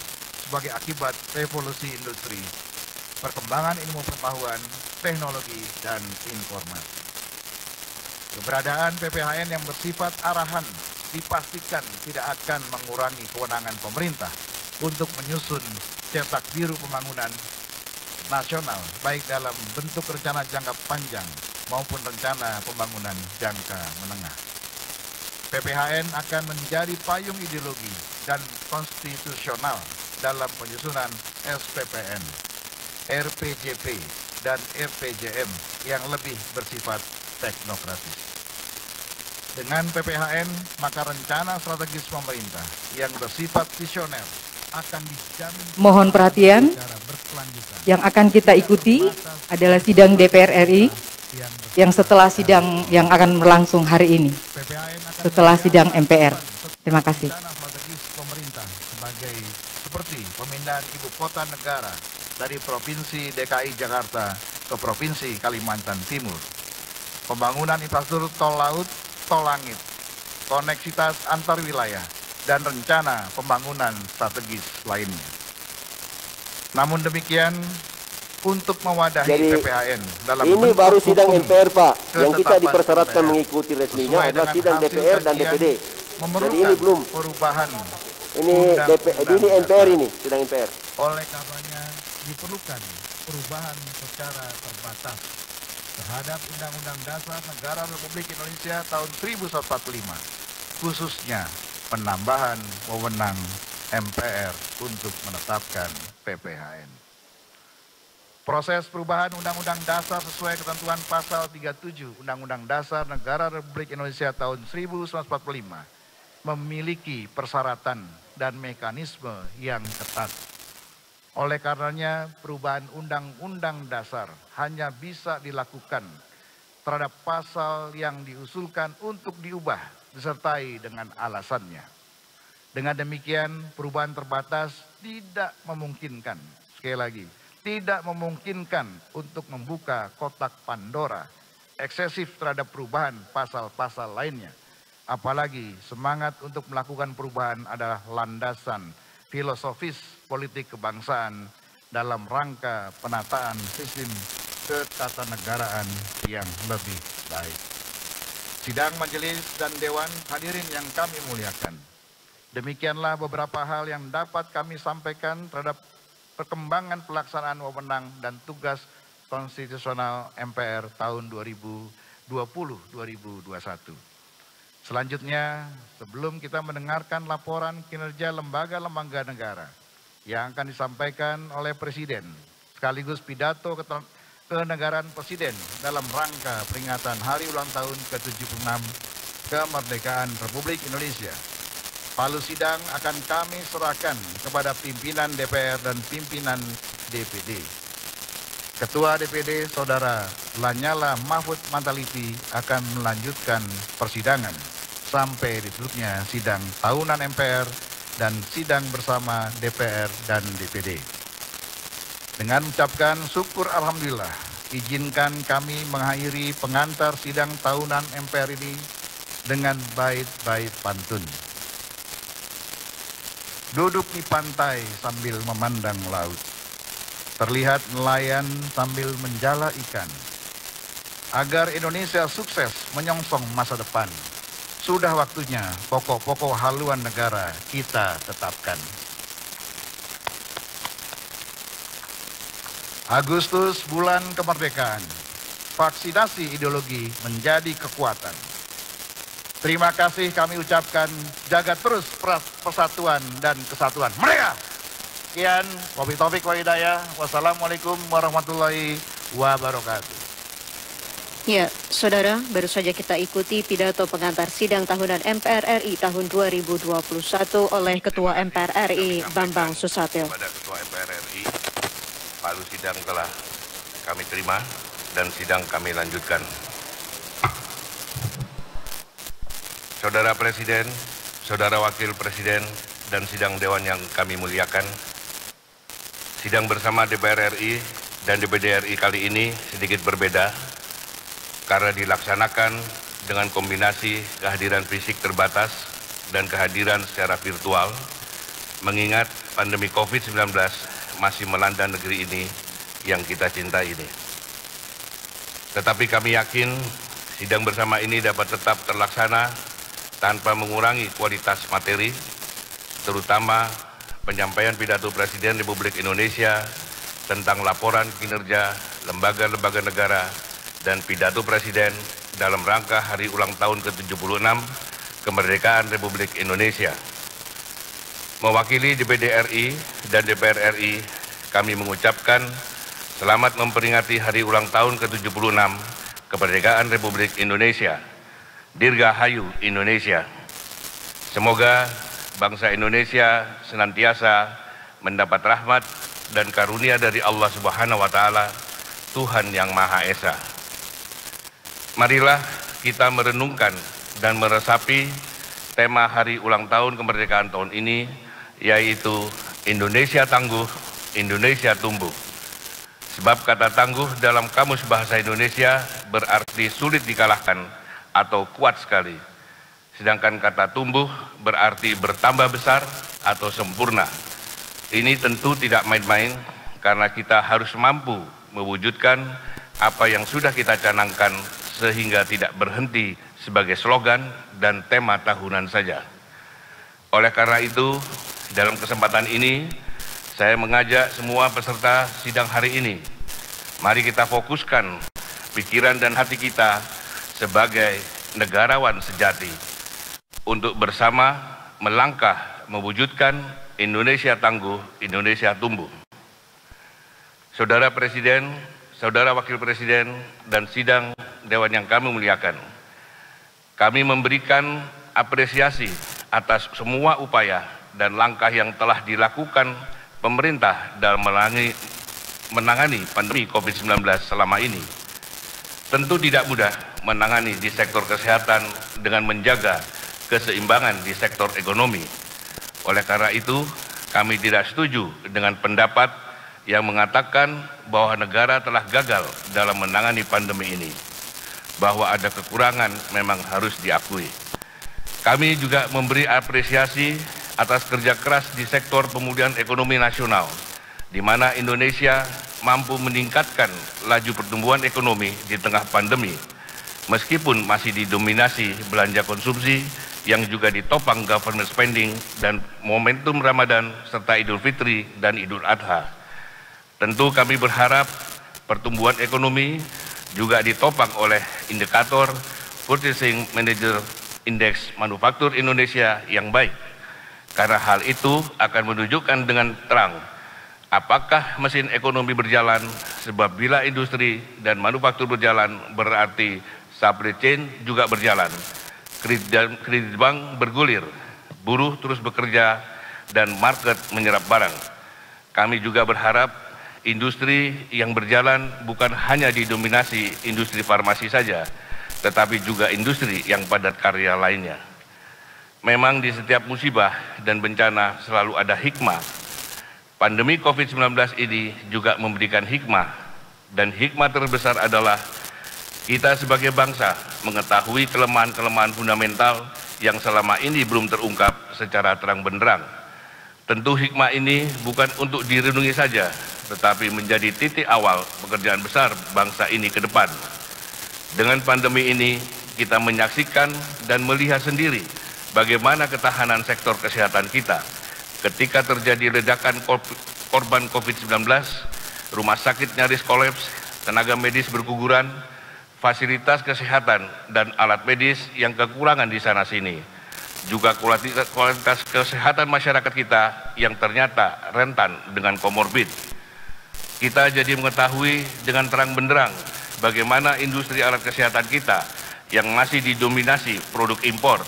[SPEAKER 4] sebagai akibat revolusi industri, perkembangan ilmu pengetahuan, teknologi, dan informasi. Keberadaan PPHN yang bersifat arahan dipastikan tidak akan mengurangi kewenangan pemerintah untuk menyusun cetak biru pembangunan nasional, baik dalam bentuk rencana jangka panjang maupun rencana pembangunan jangka menengah. PPHN akan menjadi payung ideologi dan konstitusional dalam penyusunan SPPN, RPJP, dan RPJM yang lebih bersifat teknokratis. Dengan PPHN, maka rencana strategis pemerintah yang bersifat visioner akan dijamin.
[SPEAKER 1] Mohon perhatian, yang akan kita ikuti adalah sidang DPR RI yang setelah sidang yang akan berlangsung hari ini, setelah sidang MPR. Terima kasih.
[SPEAKER 4] Strategis pemerintah seperti pemindahan ibu kota negara dari Provinsi DKI Jakarta ke Provinsi Kalimantan Timur, pembangunan infrastruktur tol laut, tol langit, koneksitas antar wilayah, dan rencana pembangunan strategis lainnya. Namun demikian, untuk mewadahi PPHN dalam
[SPEAKER 3] ini baru sidang MPR, Pak. Yang kita dipersyaratkan mengikuti resminya adalah sidang DPR dan DPD. Jadi ini belum
[SPEAKER 4] perubahan.
[SPEAKER 3] Ini MPR ini, sidang MPR.
[SPEAKER 4] Oleh karenanya diperlukan perubahan secara terbatas terhadap Undang-Undang Dasar Negara Republik Indonesia tahun 1945, khususnya penambahan wewenang MPR untuk menetapkan PPHN. Proses perubahan Undang-Undang Dasar sesuai ketentuan pasal 37 Undang-Undang Dasar Negara Republik Indonesia tahun 1945 memiliki persyaratan dan mekanisme yang ketat. Oleh karenanya, perubahan Undang-Undang Dasar hanya bisa dilakukan terhadap pasal yang diusulkan untuk diubah disertai dengan alasannya. Dengan demikian, perubahan terbatas tidak memungkinkan, sekali lagi, tidak memungkinkan untuk membuka kotak Pandora eksesif terhadap perubahan pasal-pasal lainnya, Apalagi semangat untuk melakukan perubahan adalah landasan filosofis politik kebangsaan dalam rangka penataan sistem ketatanegaraan yang lebih baik. Sidang majelis dan dewan hadirin yang kami muliakan. Demikianlah beberapa hal yang dapat kami sampaikan terhadap perkembangan pelaksanaan wewenang dan tugas konstitusional MPR tahun 2020-2021. Selanjutnya, sebelum kita mendengarkan laporan kinerja lembaga-lembaga negara yang akan disampaikan oleh Presiden, sekaligus pidato kenegaraan Presiden dalam rangka peringatan Hari Ulang Tahun ke-76 Kemerdekaan Republik Indonesia, palu sidang akan kami serahkan kepada pimpinan DPR dan pimpinan DPD. Ketua DPD Saudara Lanyala Mahfud Mataliti akan melanjutkan persidangan sampai ditutupnya sidang tahunan MPR dan sidang bersama DPR dan DPD. Dengan mengucapkan syukur alhamdulillah, izinkan kami mengakhiri pengantar sidang tahunan MPR ini dengan bait-bait pantun. Duduk di pantai sambil memandang laut, terlihat nelayan sambil menjala ikan. Agar Indonesia sukses menyongsong masa depan, sudah waktunya pokok-pokok haluan negara kita tetapkan. Agustus bulan kemerdekaan, vaksinasi ideologi menjadi kekuatan. Terima kasih kami ucapkan, jaga terus persatuan dan kesatuan mereka. Sekian, wabillahi taufiq wal hidayah. Wassalamualaikum warahmatullahi wabarakatuh.
[SPEAKER 5] Ya, saudara, baru saja kita ikuti pidato pengantar sidang tahunan MPR RI tahun 2021 oleh Ketua MPR RI Bambang Susatyo.
[SPEAKER 6] Kepada Ketua MPR RI, palu sidang telah kami terima dan sidang kami lanjutkan. Saudara Presiden, Saudara Wakil Presiden, dan sidang Dewan yang kami muliakan, sidang bersama DPR RI dan DPD RI kali ini sedikit berbeda karena dilaksanakan dengan kombinasi kehadiran fisik terbatas dan kehadiran secara virtual, mengingat pandemi COVID-19 masih melanda negeri ini yang kita cintai ini. Tetapi kami yakin sidang bersama ini dapat tetap terlaksana tanpa mengurangi kualitas materi, terutama penyampaian pidato Presiden Republik Indonesia tentang laporan kinerja lembaga-lembaga negara dan pidato Presiden dalam rangka Hari Ulang Tahun ke-76 Kemerdekaan Republik Indonesia. Mewakili DPD RI dan DPR RI, kami mengucapkan selamat memperingati Hari Ulang Tahun ke-76 Kemerdekaan Republik Indonesia. Dirgahayu Indonesia. Semoga bangsa Indonesia senantiasa mendapat rahmat dan karunia dari Allah Subhanahu wa Ta'ala, Tuhan yang Maha Esa. Marilah kita merenungkan dan meresapi tema Hari Ulang Tahun Kemerdekaan tahun ini, yaitu Indonesia Tangguh, Indonesia Tumbuh. Sebab kata tangguh dalam Kamus Bahasa Indonesia berarti sulit dikalahkan atau kuat sekali. Sedangkan kata tumbuh berarti bertambah besar atau sempurna. Ini tentu tidak main-main karena kita harus mampu mewujudkan apa yang sudah kita canangkan sehingga tidak berhenti sebagai slogan dan tema tahunan saja. Oleh karena itu, dalam kesempatan ini, saya mengajak semua peserta sidang hari ini, mari kita fokuskan pikiran dan hati kita sebagai negarawan sejati untuk bersama melangkah mewujudkan Indonesia Tangguh, Indonesia Tumbuh. Saudara Presiden, Saudara Wakil Presiden, dan sidang Dewan yang kami muliakan, kami memberikan apresiasi atas semua upaya dan langkah yang telah dilakukan pemerintah dalam menangani pandemi COVID-19 selama ini. Tentu tidak mudah menangani di sektor kesehatan dengan menjaga keseimbangan di sektor ekonomi. Oleh karena itu, kami tidak setuju dengan pendapat yang mengatakan bahwa negara telah gagal dalam menangani pandemi ini. Bahwa ada kekurangan memang harus diakui. Kami juga memberi apresiasi atas kerja keras di sektor pemulihan ekonomi nasional, di mana Indonesia mampu meningkatkan laju pertumbuhan ekonomi di tengah pandemi, meskipun masih didominasi belanja konsumsi yang juga ditopang government spending dan momentum Ramadan serta Idul Fitri dan Idul Adha. Tentu kami berharap pertumbuhan ekonomi juga ditopang oleh indikator Purchasing Manager Index Manufaktur Indonesia yang baik. Karena hal itu akan menunjukkan dengan terang apakah mesin ekonomi berjalan, sebab bila industri dan manufaktur berjalan berarti supply chain juga berjalan. Kredit bank bergulir, buruh terus bekerja, dan market menyerap barang. Kami juga berharap industri yang berjalan bukan hanya didominasi industri farmasi saja, tetapi juga industri yang padat karya lainnya. Memang di setiap musibah dan bencana selalu ada hikmah. Pandemi COVID-19 ini juga memberikan hikmah, dan hikmah terbesar adalah kita sebagai bangsa mengetahui kelemahan-kelemahan fundamental yang selama ini belum terungkap secara terang benderang. Tentu hikmah ini bukan untuk direnungi saja, tetapi menjadi titik awal pekerjaan besar bangsa ini ke depan. Dengan pandemi ini, kita menyaksikan dan melihat sendiri bagaimana ketahanan sektor kesehatan kita. Ketika terjadi ledakan korban COVID-19, rumah sakit nyaris kolaps, tenaga medis berguguran, fasilitas kesehatan dan alat medis yang kekurangan di sana-sini. Juga kualitas kesehatan masyarakat kita yang ternyata rentan dengan komorbid. Kita jadi mengetahui dengan terang benderang bagaimana industri alat kesehatan kita yang masih didominasi produk impor,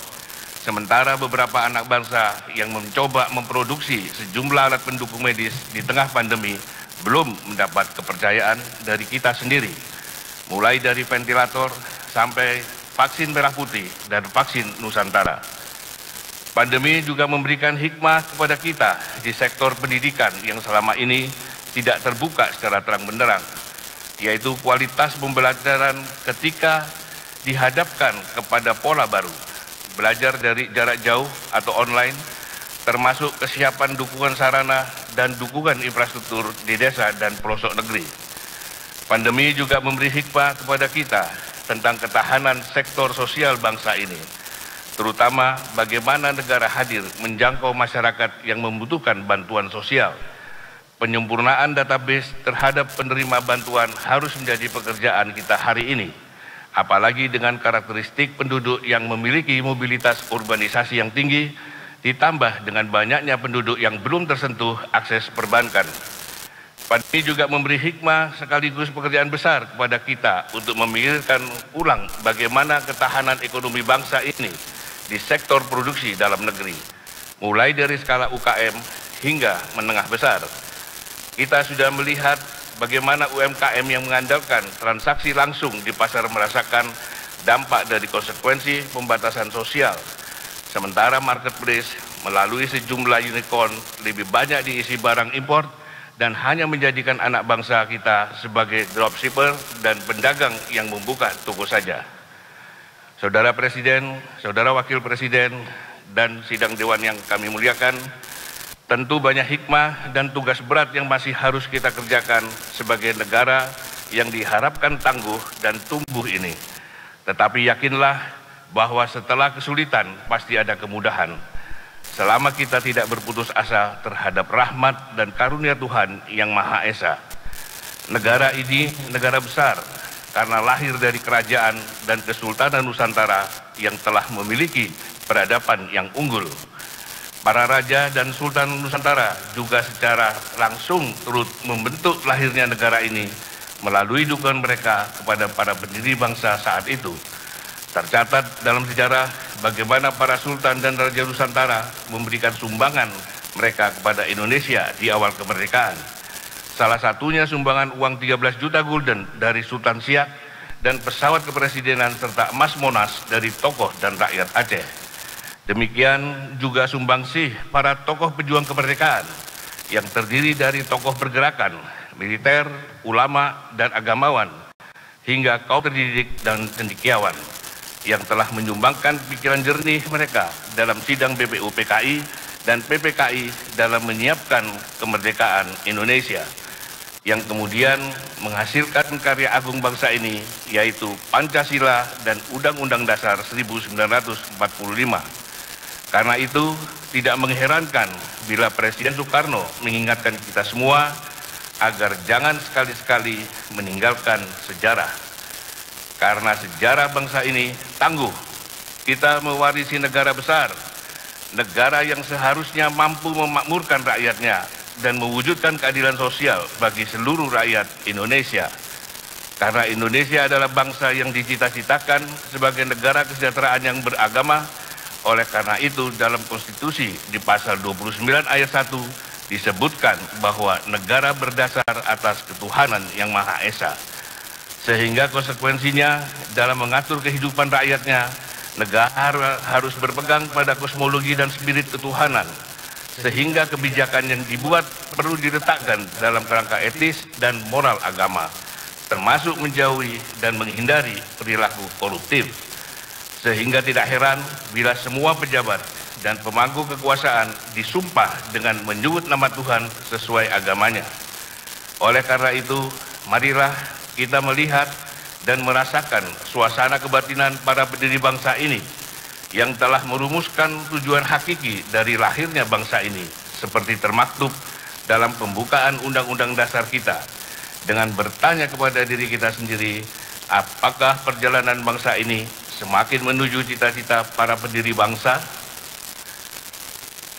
[SPEAKER 6] sementara beberapa anak bangsa yang mencoba memproduksi sejumlah alat pendukung medis di tengah pandemi belum mendapat kepercayaan dari kita sendiri, mulai dari ventilator sampai vaksin merah putih dan vaksin Nusantara. Pandemi juga memberikan hikmah kepada kita di sektor pendidikan yang selama ini tidak terbuka secara terang benderang, yaitu kualitas pembelajaran ketika dihadapkan kepada pola baru, belajar dari jarak jauh atau online, termasuk kesiapan dukungan sarana dan dukungan infrastruktur di desa dan pelosok negeri. Pandemi juga memberi hikmah kepada kita tentang ketahanan sektor sosial bangsa ini, terutama bagaimana negara hadir menjangkau masyarakat yang membutuhkan bantuan sosial. Penyempurnaan database terhadap penerima bantuan harus menjadi pekerjaan kita hari ini, apalagi dengan karakteristik penduduk yang memiliki mobilitas urbanisasi yang tinggi, ditambah dengan banyaknya penduduk yang belum tersentuh akses perbankan. Pandemi juga memberi hikmah sekaligus pekerjaan besar kepada kita untuk memikirkan ulang bagaimana ketahanan ekonomi bangsa ini di sektor produksi dalam negeri, mulai dari skala UKM hingga menengah besar. Kita sudah melihat bagaimana UMKM yang mengandalkan transaksi langsung di pasar merasakan dampak dari konsekuensi pembatasan sosial. Sementara marketplace melalui sejumlah unicorn lebih banyak diisi barang impor dan hanya menjadikan anak bangsa kita sebagai dropshipper dan pedagang yang membuka toko saja. Saudara Presiden, Saudara Wakil Presiden, dan sidang Dewan yang kami muliakan, tentu banyak hikmah dan tugas berat yang masih harus kita kerjakan sebagai negara yang diharapkan tangguh dan tumbuh ini. Tetapi yakinlah bahwa setelah kesulitan pasti ada kemudahan. Selama kita tidak berputus asa terhadap rahmat dan karunia Tuhan yang Maha Esa. Negara ini negara besar karena lahir dari kerajaan dan kesultanan Nusantara yang telah memiliki peradaban yang unggul. Para raja dan sultan Nusantara juga secara langsung turut membentuk lahirnya negara ini melalui dukungan mereka kepada para pendiri bangsa saat itu. Tercatat dalam sejarah bagaimana para sultan dan raja Nusantara memberikan sumbangan mereka kepada Indonesia di awal kemerdekaan. Salah satunya sumbangan uang 13 juta gulden dari Sultan Siak dan pesawat kepresidenan serta emas Monas dari tokoh dan rakyat Aceh. Demikian juga sumbangsih para tokoh pejuang kemerdekaan yang terdiri dari tokoh pergerakan, militer, ulama, dan agamawan, hingga kaum terdidik dan cendekiawan. yang telah menyumbangkan pikiran jernih mereka dalam sidang BPU PKI dan PPKI dalam menyiapkan kemerdekaan Indonesia, yang kemudian menghasilkan karya agung bangsa ini, yaitu Pancasila dan Undang-Undang Dasar 1945. Karena itu, tidak mengherankan bila Presiden Soekarno mengingatkan kita semua agar jangan sekali-sekali meninggalkan sejarah. Karena sejarah bangsa ini tangguh, kita mewarisi negara besar, negara yang seharusnya mampu memakmurkan rakyatnya dan mewujudkan keadilan sosial bagi seluruh rakyat Indonesia. Karena Indonesia adalah bangsa yang dicita-citakan sebagai negara kesejahteraan yang beragama. Oleh karena itu, dalam konstitusi di pasal 29 ayat 1 disebutkan bahwa negara berdasar atas ketuhanan yang Maha Esa. Sehingga konsekuensinya dalam mengatur kehidupan rakyatnya, negara harus berpegang pada kosmologi dan spirit ketuhanan, sehingga kebijakan yang dibuat perlu diletakkan dalam kerangka etis dan moral agama, termasuk menjauhi dan menghindari perilaku koruptif. Sehingga tidak heran bila semua pejabat dan pemangku kekuasaan disumpah dengan menyebut nama Tuhan sesuai agamanya. Oleh karena itu, marilah kita melihat dan merasakan suasana kebatinan para pendiri bangsa ini yang telah merumuskan tujuan hakiki dari lahirnya bangsa ini, seperti termaktub dalam pembukaan Undang-Undang Dasar kita, dengan bertanya kepada diri kita sendiri, apakah perjalanan bangsa ini semakin menuju cita-cita para pendiri bangsa?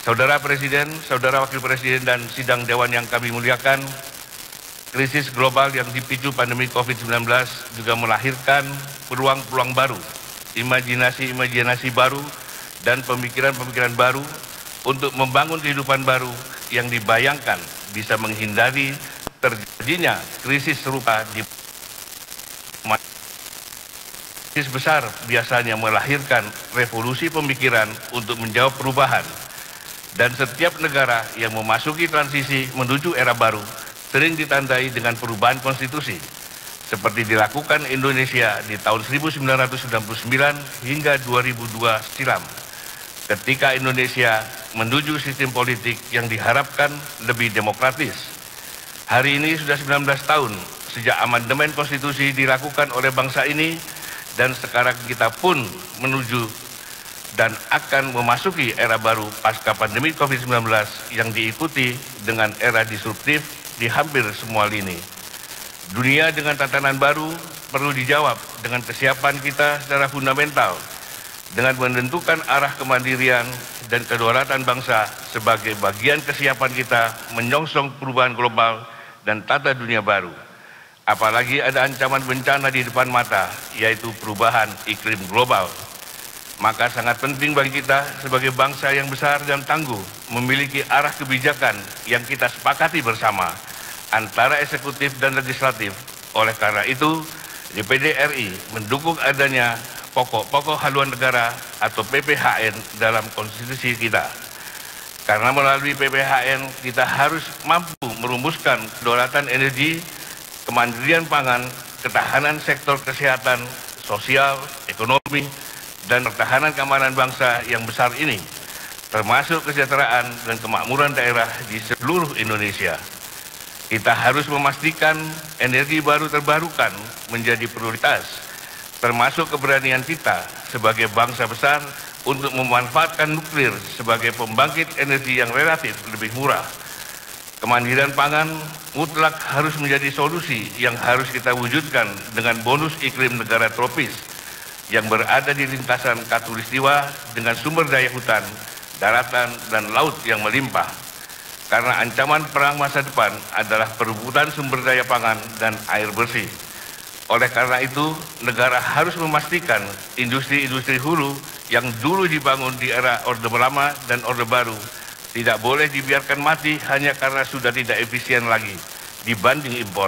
[SPEAKER 6] Saudara Presiden, Saudara Wakil Presiden, dan sidang Dewan yang kami muliakan, krisis global yang dipicu pandemi COVID-19 juga melahirkan peluang-peluang baru, imajinasi-imajinasi baru, dan pemikiran-pemikiran baru untuk membangun kehidupan baru yang dibayangkan bisa menghindari terjadinya krisis serupa di krisis besar biasanya melahirkan revolusi pemikiran untuk menjawab perubahan. Dan setiap negara yang memasuki transisi menuju era baru sering ditandai dengan perubahan konstitusi, seperti dilakukan Indonesia di tahun 1999 hingga 2002 silam, ketika Indonesia menuju sistem politik yang diharapkan lebih demokratis. Hari ini sudah 19 tahun sejak amandemen konstitusi dilakukan oleh bangsa ini, dan sekarang kita pun menuju dan akan memasuki era baru pasca pandemi COVID-19 yang diikuti dengan era disruptif di hampir semua lini. Dunia dengan tatanan baru perlu dijawab dengan kesiapan kita secara fundamental, dengan menentukan arah kemandirian dan kedaulatan bangsa sebagai bagian kesiapan kita menyongsong perubahan global dan tata dunia baru. Apalagi ada ancaman bencana di depan mata, yaitu perubahan iklim global. Maka sangat penting bagi kita sebagai bangsa yang besar dan tangguh memiliki arah kebijakan yang kita sepakati bersama antara eksekutif dan legislatif. Oleh karena itu, DPD RI mendukung adanya pokok-pokok haluan negara atau PPHN dalam konstitusi kita. Karena melalui PPHN kita harus mampu merumuskan kedaulatan energi, kemandirian pangan, ketahanan sektor kesehatan, sosial, ekonomi, dan pertahanan keamanan bangsa yang besar ini, termasuk kesejahteraan dan kemakmuran daerah di seluruh Indonesia. Kita harus memastikan energi baru terbarukan menjadi prioritas, termasuk keberanian kita sebagai bangsa besar untuk memanfaatkan nuklir sebagai pembangkit energi yang relatif lebih murah. Kemandirian pangan mutlak harus menjadi solusi yang harus kita wujudkan dengan bonus iklim negara tropis yang berada di lintasan khatulistiwa dengan sumber daya hutan, daratan, dan laut yang melimpah. Karena ancaman perang masa depan adalah perebutan sumber daya pangan dan air bersih. Oleh karena itu, negara harus memastikan industri-industri hulu yang dulu dibangun di era Orde Lama dan Orde Baru tidak boleh dibiarkan mati hanya karena sudah tidak efisien lagi dibanding impor.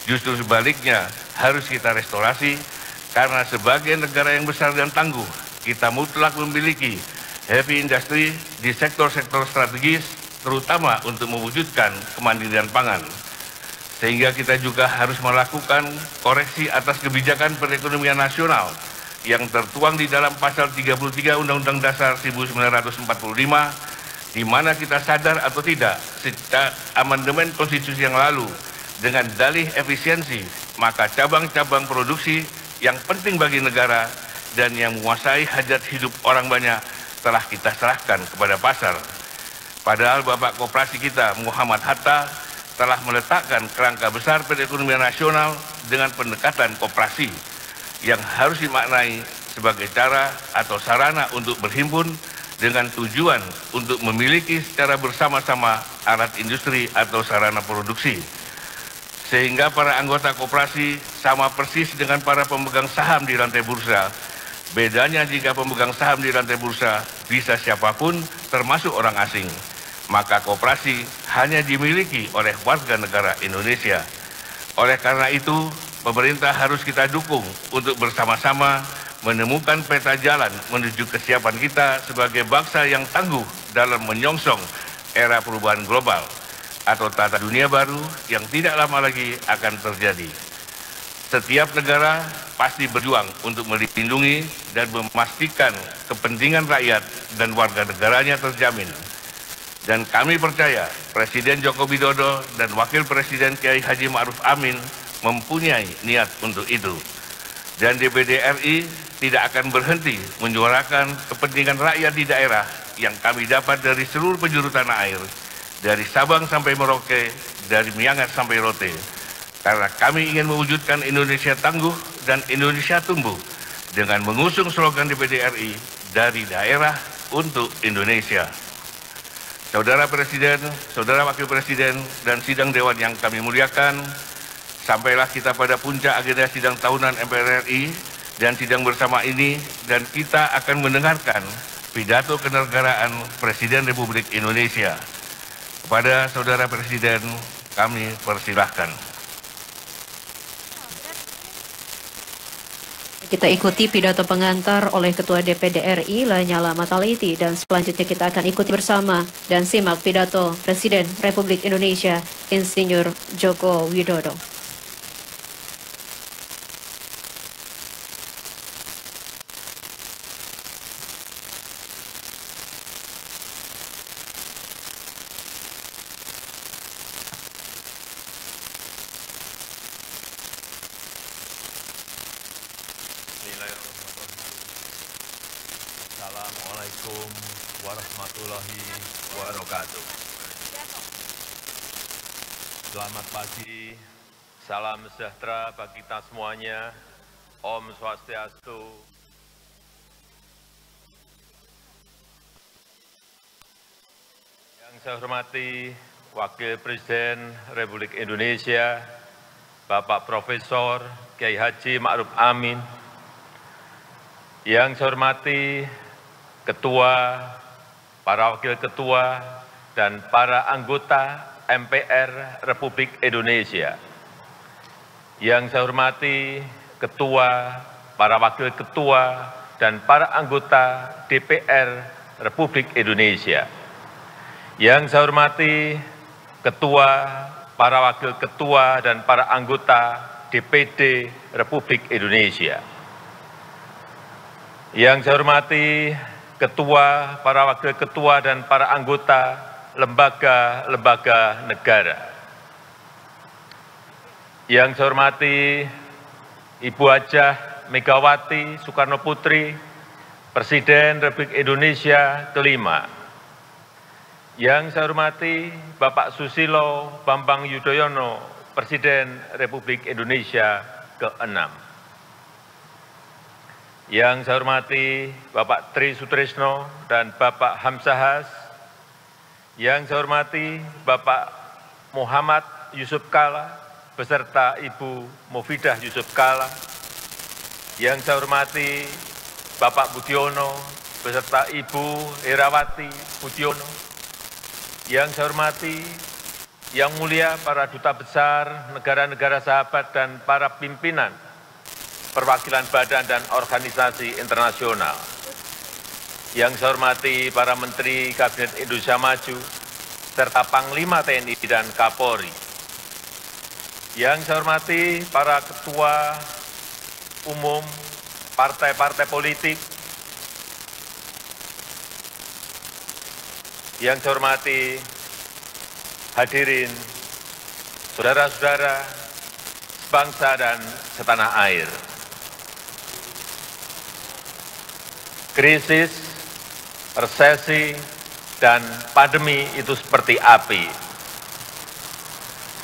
[SPEAKER 6] Justru sebaliknya, harus kita restorasi. Karena sebagai negara yang besar dan tangguh, kita mutlak memiliki heavy industry di sektor-sektor strategis, terutama untuk mewujudkan kemandirian pangan. Sehingga kita juga harus melakukan koreksi atas kebijakan perekonomian nasional yang tertuang di dalam pasal 33 Undang-Undang Dasar 1945, di mana kita sadar atau tidak, sejak amandemen konstitusi yang lalu, dengan dalih efisiensi, maka cabang-cabang produksi yang penting bagi negara dan yang menguasai hajat hidup orang banyak telah kita serahkan kepada pasar. Padahal Bapak Koperasi kita, Muhammad Hatta, telah meletakkan kerangka besar perekonomian nasional dengan pendekatan koperasi yang harus dimaknai sebagai cara atau sarana untuk berhimpun dengan tujuan untuk memiliki secara bersama-sama alat industri atau sarana produksi. Sehingga para anggota koperasi sama persis dengan para pemegang saham di rantai bursa. Bedanya jika pemegang saham di rantai bursa bisa siapapun termasuk orang asing, maka koperasi hanya dimiliki oleh warga negara Indonesia. Oleh karena itu, pemerintah harus kita dukung untuk bersama-sama menemukan peta jalan menuju kesiapan kita sebagai bangsa yang tangguh dalam menyongsong era perubahan global atau tata dunia baru yang tidak lama lagi akan terjadi. Setiap negara pasti berjuang untuk melindungi dan memastikan kepentingan rakyat dan warga negaranya terjamin. Dan kami percaya Presiden Joko Widodo dan Wakil Presiden Kiai Haji Ma'ruf Amin mempunyai niat untuk itu. Dan DPD RI tidak akan berhenti menyuarakan kepentingan rakyat di daerah yang kami dapat dari seluruh penjuru tanah air, dari Sabang sampai Merauke, dari Miangas sampai Rote. Karena kami ingin mewujudkan Indonesia tangguh dan Indonesia tumbuh dengan mengusung slogan DPD RI, dari daerah untuk Indonesia. Saudara Presiden, Saudara Wakil Presiden, dan sidang Dewan yang kami muliakan, sampailah kita pada puncak agenda sidang tahunan MPR RI dan sidang bersama ini, dan kita akan mendengarkan pidato kenegaraan Presiden Republik Indonesia. Kepada Saudara Presiden, kami persilahkan.
[SPEAKER 5] Kita ikuti pidato pengantar oleh Ketua DPD RI Lanyala Mataliti, dan selanjutnya kita akan ikuti bersama dan simak pidato Presiden Republik Indonesia Insinyur Joko Widodo.
[SPEAKER 7] Assalamualaikum warahmatullahi wabarakatuh. Selamat pagi, salam sejahtera bagi kita semuanya. Om Swastiastu. Yang saya hormati Wakil Presiden Republik Indonesia, Bapak Profesor Kiai Haji Ma'ruf Amin. Yang saya hormati Ketua, para Wakil Ketua, dan para anggota MPR Republik Indonesia. Yang saya hormati Ketua, para Wakil Ketua, dan para anggota DPR Republik Indonesia. Yang saya hormati Ketua, para Wakil Ketua, dan para anggota DPD Republik Indonesia. Yang saya hormati Ketua, para Wakil Ketua, dan para anggota lembaga-lembaga negara. Yang saya hormati Ibu Hajah Megawati Soekarno Putri, Presiden Republik Indonesia kelima. Yang saya hormati Bapak Susilo Bambang Yudhoyono, Presiden Republik Indonesia ke-6. Yang saya hormati Bapak Tri Sutrisno dan Bapak Hamzahas. Yang saya hormati Bapak Muhammad Yusuf Kalla beserta Ibu Mufidah Yusuf Kalla. Yang saya hormati Bapak Budiono beserta Ibu Herawati Budiono. Yang saya hormati Yang Mulia para Duta Besar, negara-negara sahabat, dan para pimpinan perwakilan badan dan organisasi internasional. Yang saya hormati para Menteri Kabinet Indonesia Maju, serta Panglima TNI dan Kapolri. Yang saya hormati para Ketua Umum partai-partai politik, yang saya hormati hadirin, saudara-saudara sebangsa dan setanah air. Krisis, resesi, dan pandemi itu seperti api.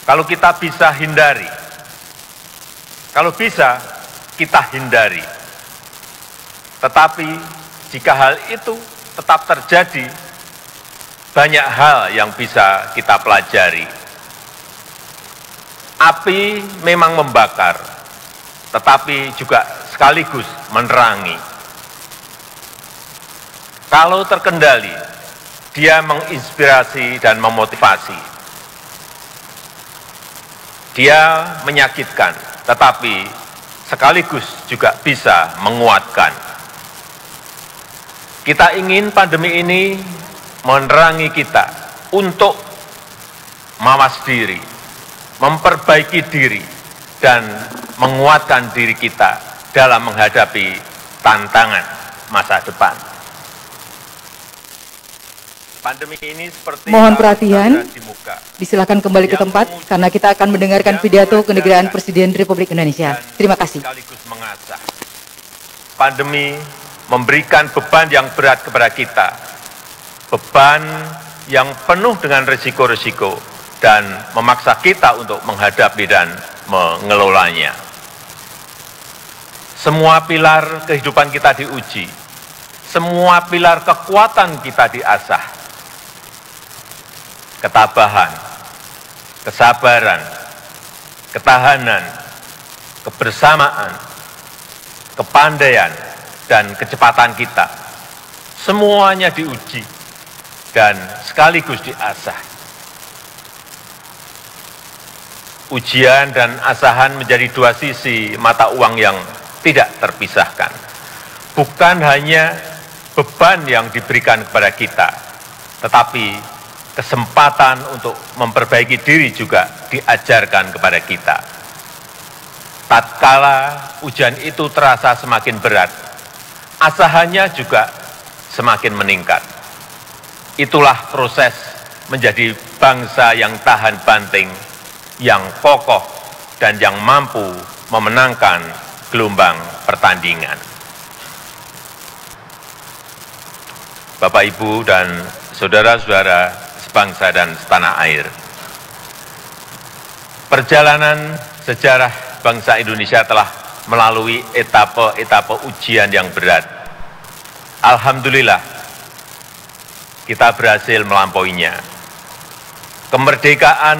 [SPEAKER 7] Kalau kita bisa hindari, kalau bisa kita hindari. Tetapi jika hal itu tetap terjadi, banyak hal yang bisa kita pelajari. Api memang membakar, tetapi juga sekaligus menerangi. Kalau terkendali, dia menginspirasi dan memotivasi. Dia menyakitkan, tetapi sekaligus juga bisa menguatkan. Kita ingin pandemi ini menerangi kita untuk mawas diri, memperbaiki diri, dan menguatkan diri kita dalam menghadapi tantangan masa depan. Pandemi ini seperti
[SPEAKER 1] mohon perhatian, disilakan kembali ke tempat karena kita akan mendengarkan pidato kenegaraan Presiden Republik Indonesia. Terima kasih.
[SPEAKER 7] Sekaligus mengasah. Pandemi memberikan beban yang berat kepada kita, beban yang penuh dengan risiko-risiko dan memaksa kita untuk menghadapi dan mengelolanya. Semua pilar kehidupan kita diuji, semua pilar kekuatan kita diasah. Ketabahan, kesabaran, ketahanan, kebersamaan, kepandaian, dan kecepatan kita. Semuanya diuji dan sekaligus diasah. Ujian dan asahan menjadi dua sisi mata uang yang tidak terpisahkan. Bukan hanya beban yang diberikan kepada kita, tetapi kesempatan untuk memperbaiki diri juga diajarkan kepada kita. Tatkala ujian itu terasa semakin berat, asahannya juga semakin meningkat. Itulah proses menjadi bangsa yang tahan banting, yang kokoh, dan yang mampu memenangkan gelombang pertandingan. Bapak, Ibu, dan saudara-saudara bangsa dan setanah air. Perjalanan sejarah bangsa Indonesia telah melalui etapa-etapa ujian yang berat. Alhamdulillah, kita berhasil melampauinya. Kemerdekaan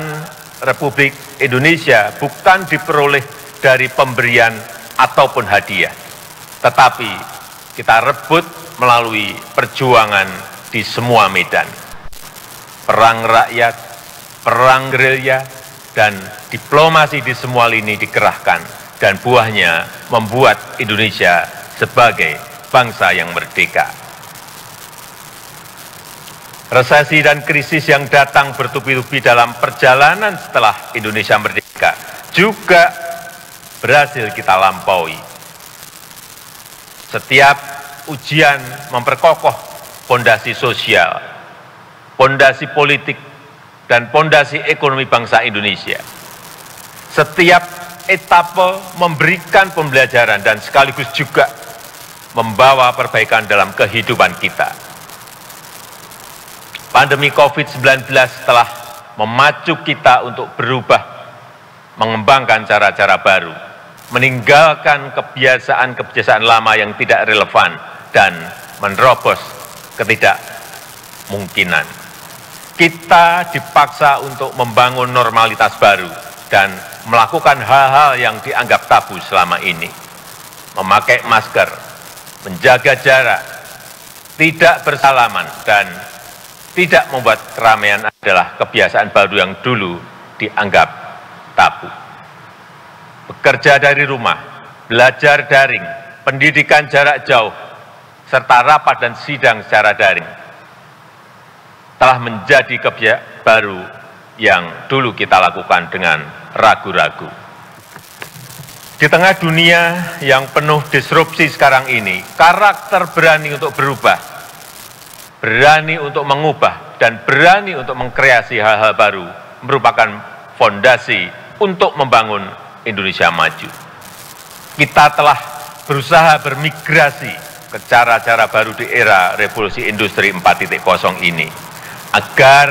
[SPEAKER 7] Republik Indonesia bukan diperoleh dari pemberian ataupun hadiah, tetapi kita rebut melalui perjuangan di semua medan. Perang rakyat, perang gerilya, dan diplomasi di semua lini dikerahkan, dan buahnya membuat Indonesia sebagai bangsa yang merdeka. Resesi dan krisis yang datang bertubi-tubi dalam perjalanan setelah Indonesia merdeka juga berhasil kita lampaui. Setiap ujian memperkokoh fondasi sosial, fondasi politik, dan fondasi ekonomi bangsa Indonesia. Setiap etapa memberikan pembelajaran dan sekaligus juga membawa perbaikan dalam kehidupan kita. Pandemi COVID-19 telah memacu kita untuk berubah, mengembangkan cara-cara baru, meninggalkan kebiasaan-kebiasaan lama yang tidak relevan, dan menerobos ketidakmungkinan. Kita dipaksa untuk membangun normalitas baru dan melakukan hal-hal yang dianggap tabu selama ini. Memakai masker, menjaga jarak, tidak bersalaman, dan tidak membuat keramaian adalah kebiasaan baru yang dulu dianggap tabu. Bekerja dari rumah, belajar daring, pendidikan jarak jauh, serta rapat dan sidang secara daring telah menjadi kebiasaan baru yang dulu kita lakukan dengan ragu-ragu. Di tengah dunia yang penuh disrupsi sekarang ini, karakter berani untuk berubah, berani untuk mengubah, dan berani untuk mengkreasi hal-hal baru merupakan fondasi untuk membangun Indonesia maju. Kita telah berusaha bermigrasi ke cara-cara baru di era revolusi industri 4.0 ini, agar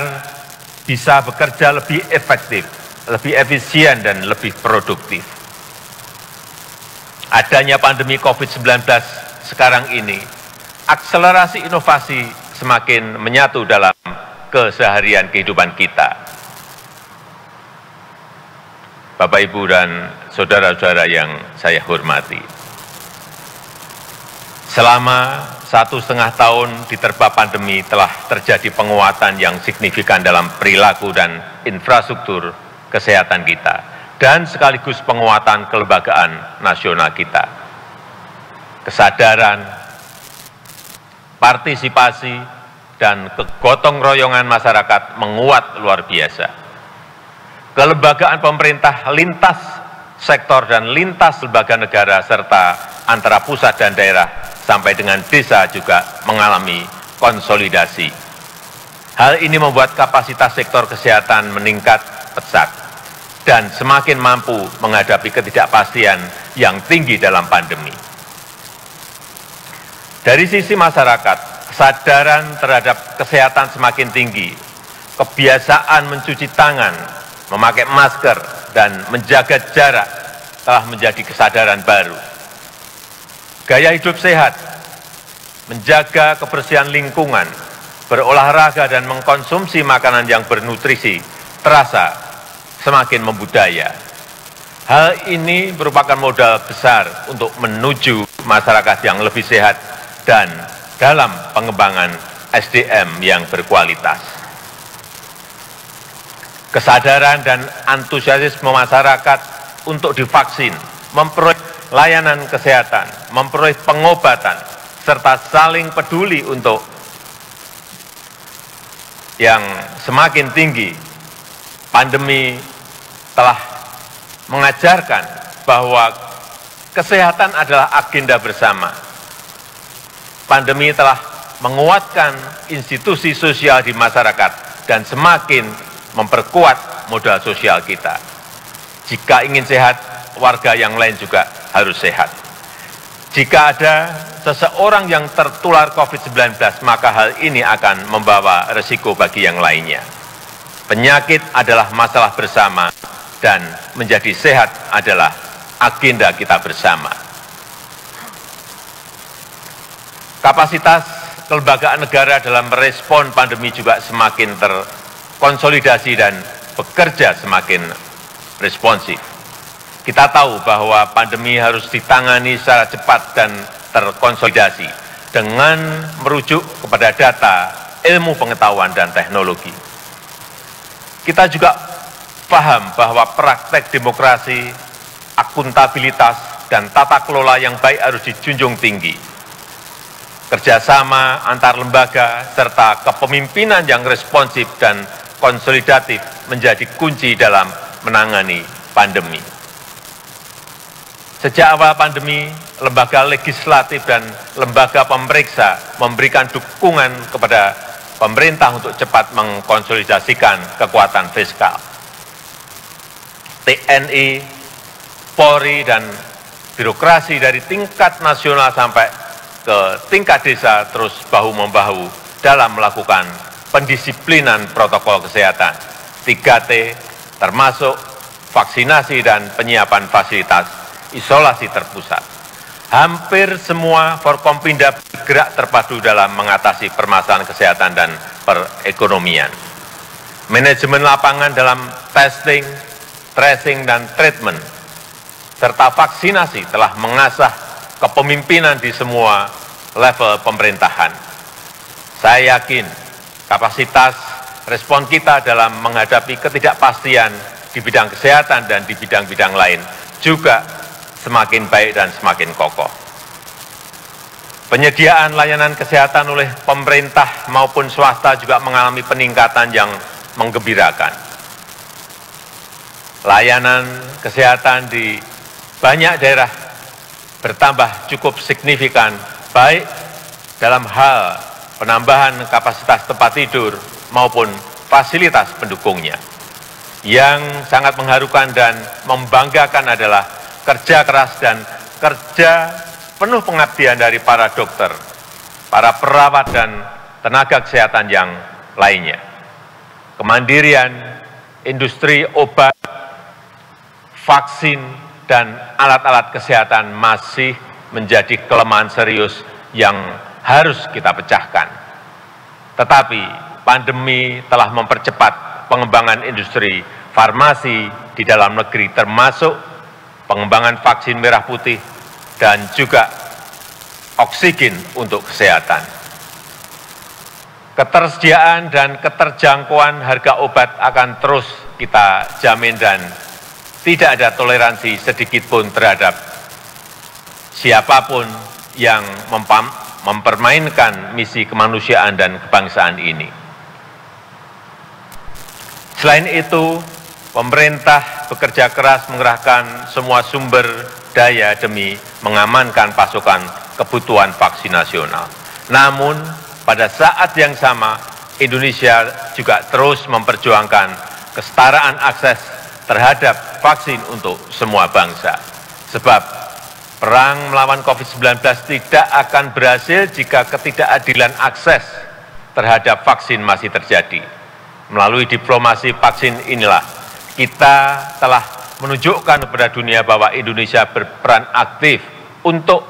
[SPEAKER 7] bisa bekerja lebih efektif, lebih efisien, dan lebih produktif. Adanya pandemi COVID-19 sekarang ini, akselerasi inovasi semakin menyatu dalam keseharian kehidupan kita. Bapak, Ibu, dan saudara-saudara yang saya hormati, selama 1,5 tahun diterpa pandemi telah terjadi penguatan yang signifikan dalam perilaku dan infrastruktur kesehatan kita, dan sekaligus penguatan kelembagaan nasional kita. Kesadaran, partisipasi, dan kegotong royongan masyarakat menguat luar biasa. Kelembagaan pemerintah lintas sektor dan lintas lembaga negara serta antara pusat dan daerah sampai dengan desa juga mengalami konsolidasi. Hal ini membuat kapasitas sektor kesehatan meningkat pesat dan semakin mampu menghadapi ketidakpastian yang tinggi dalam pandemi. Dari sisi masyarakat, kesadaran terhadap kesehatan semakin tinggi, kebiasaan mencuci tangan, memakai masker, dan menjaga jarak telah menjadi kesadaran baru. Gaya hidup sehat, menjaga kebersihan lingkungan, berolahraga, dan mengkonsumsi makanan yang bernutrisi terasa semakin membudaya. Hal ini merupakan modal besar untuk menuju masyarakat yang lebih sehat dan dalam pengembangan SDM yang berkualitas. Kesadaran dan antusiasme masyarakat untuk divaksin, memperoleh layanan kesehatan, memperoleh pengobatan, serta saling peduli untuk yang semakin tinggi. Pandemi telah mengajarkan bahwa kesehatan adalah agenda bersama. Pandemi telah menguatkan institusi sosial di masyarakat dan semakin memperkuat modal sosial kita. Jika ingin sehat, warga yang lain juga harus sehat. Jika ada seseorang yang tertular COVID-19, maka hal ini akan membawa resiko bagi yang lainnya. Penyakit adalah masalah bersama dan menjadi sehat adalah agenda kita bersama. Kapasitas kelembagaan negara dalam merespon pandemi juga semakin terkonsolidasi dan bekerja semakin responsif. Kita tahu bahwa pandemi harus ditangani secara cepat dan terkonsolidasi dengan merujuk kepada data, ilmu pengetahuan, dan teknologi. Kita juga paham bahwa praktek demokrasi, akuntabilitas, dan tata kelola yang baik harus dijunjung tinggi. Kerjasama antar lembaga serta kepemimpinan yang responsif dan konsolidatif menjadi kunci dalam menangani pandemi. Sejak awal pandemi, lembaga legislatif dan lembaga pemeriksa memberikan dukungan kepada pemerintah untuk cepat mengkonsolidasikan kekuatan fiskal. TNI, Polri, dan birokrasi dari tingkat nasional sampai ke tingkat desa terus bahu-membahu dalam melakukan pendisiplinan protokol kesehatan 3T, termasuk vaksinasi dan penyiapan fasilitas isolasi terpusat. Hampir semua Forkompinda bergerak terpadu dalam mengatasi permasalahan kesehatan dan perekonomian. Manajemen lapangan dalam testing, tracing, dan treatment, serta vaksinasi telah mengasah kepemimpinan di semua level pemerintahan. Saya yakin kapasitas respon kita dalam menghadapi ketidakpastian di bidang kesehatan dan di bidang-bidang lain juga semakin baik dan semakin kokoh. Penyediaan layanan kesehatan oleh pemerintah maupun swasta juga mengalami peningkatan yang menggembirakan. Layanan kesehatan di banyak daerah bertambah cukup signifikan, baik dalam hal penambahan kapasitas tempat tidur maupun fasilitas pendukungnya. Yang sangat mengharukan dan membanggakan adalah kerja keras dan kerja penuh pengabdian dari para dokter, para perawat dan tenaga kesehatan yang lainnya. Kemandirian industri obat, vaksin, dan alat-alat kesehatan masih menjadi kelemahan serius yang harus kita pecahkan. Tetapi pandemi telah mempercepat pengembangan industri farmasi di dalam negeri, termasuk pengembangan vaksin merah putih dan juga oksigen untuk kesehatan. Ketersediaan dan keterjangkauan harga obat akan terus kita jamin dan tidak ada toleransi sedikit pun terhadap siapapun yang mempermainkan misi kemanusiaan dan kebangsaan ini. Selain itu, pemerintah bekerja keras mengerahkan semua sumber daya demi mengamankan pasokan kebutuhan vaksin nasional. Namun, pada saat yang sama, Indonesia juga terus memperjuangkan kesetaraan akses terhadap vaksin untuk semua bangsa. Sebab perang melawan COVID-19 tidak akan berhasil jika ketidakadilan akses terhadap vaksin masih terjadi. Melalui diplomasi vaksin inilah kita telah menunjukkan kepada dunia bahwa Indonesia berperan aktif untuk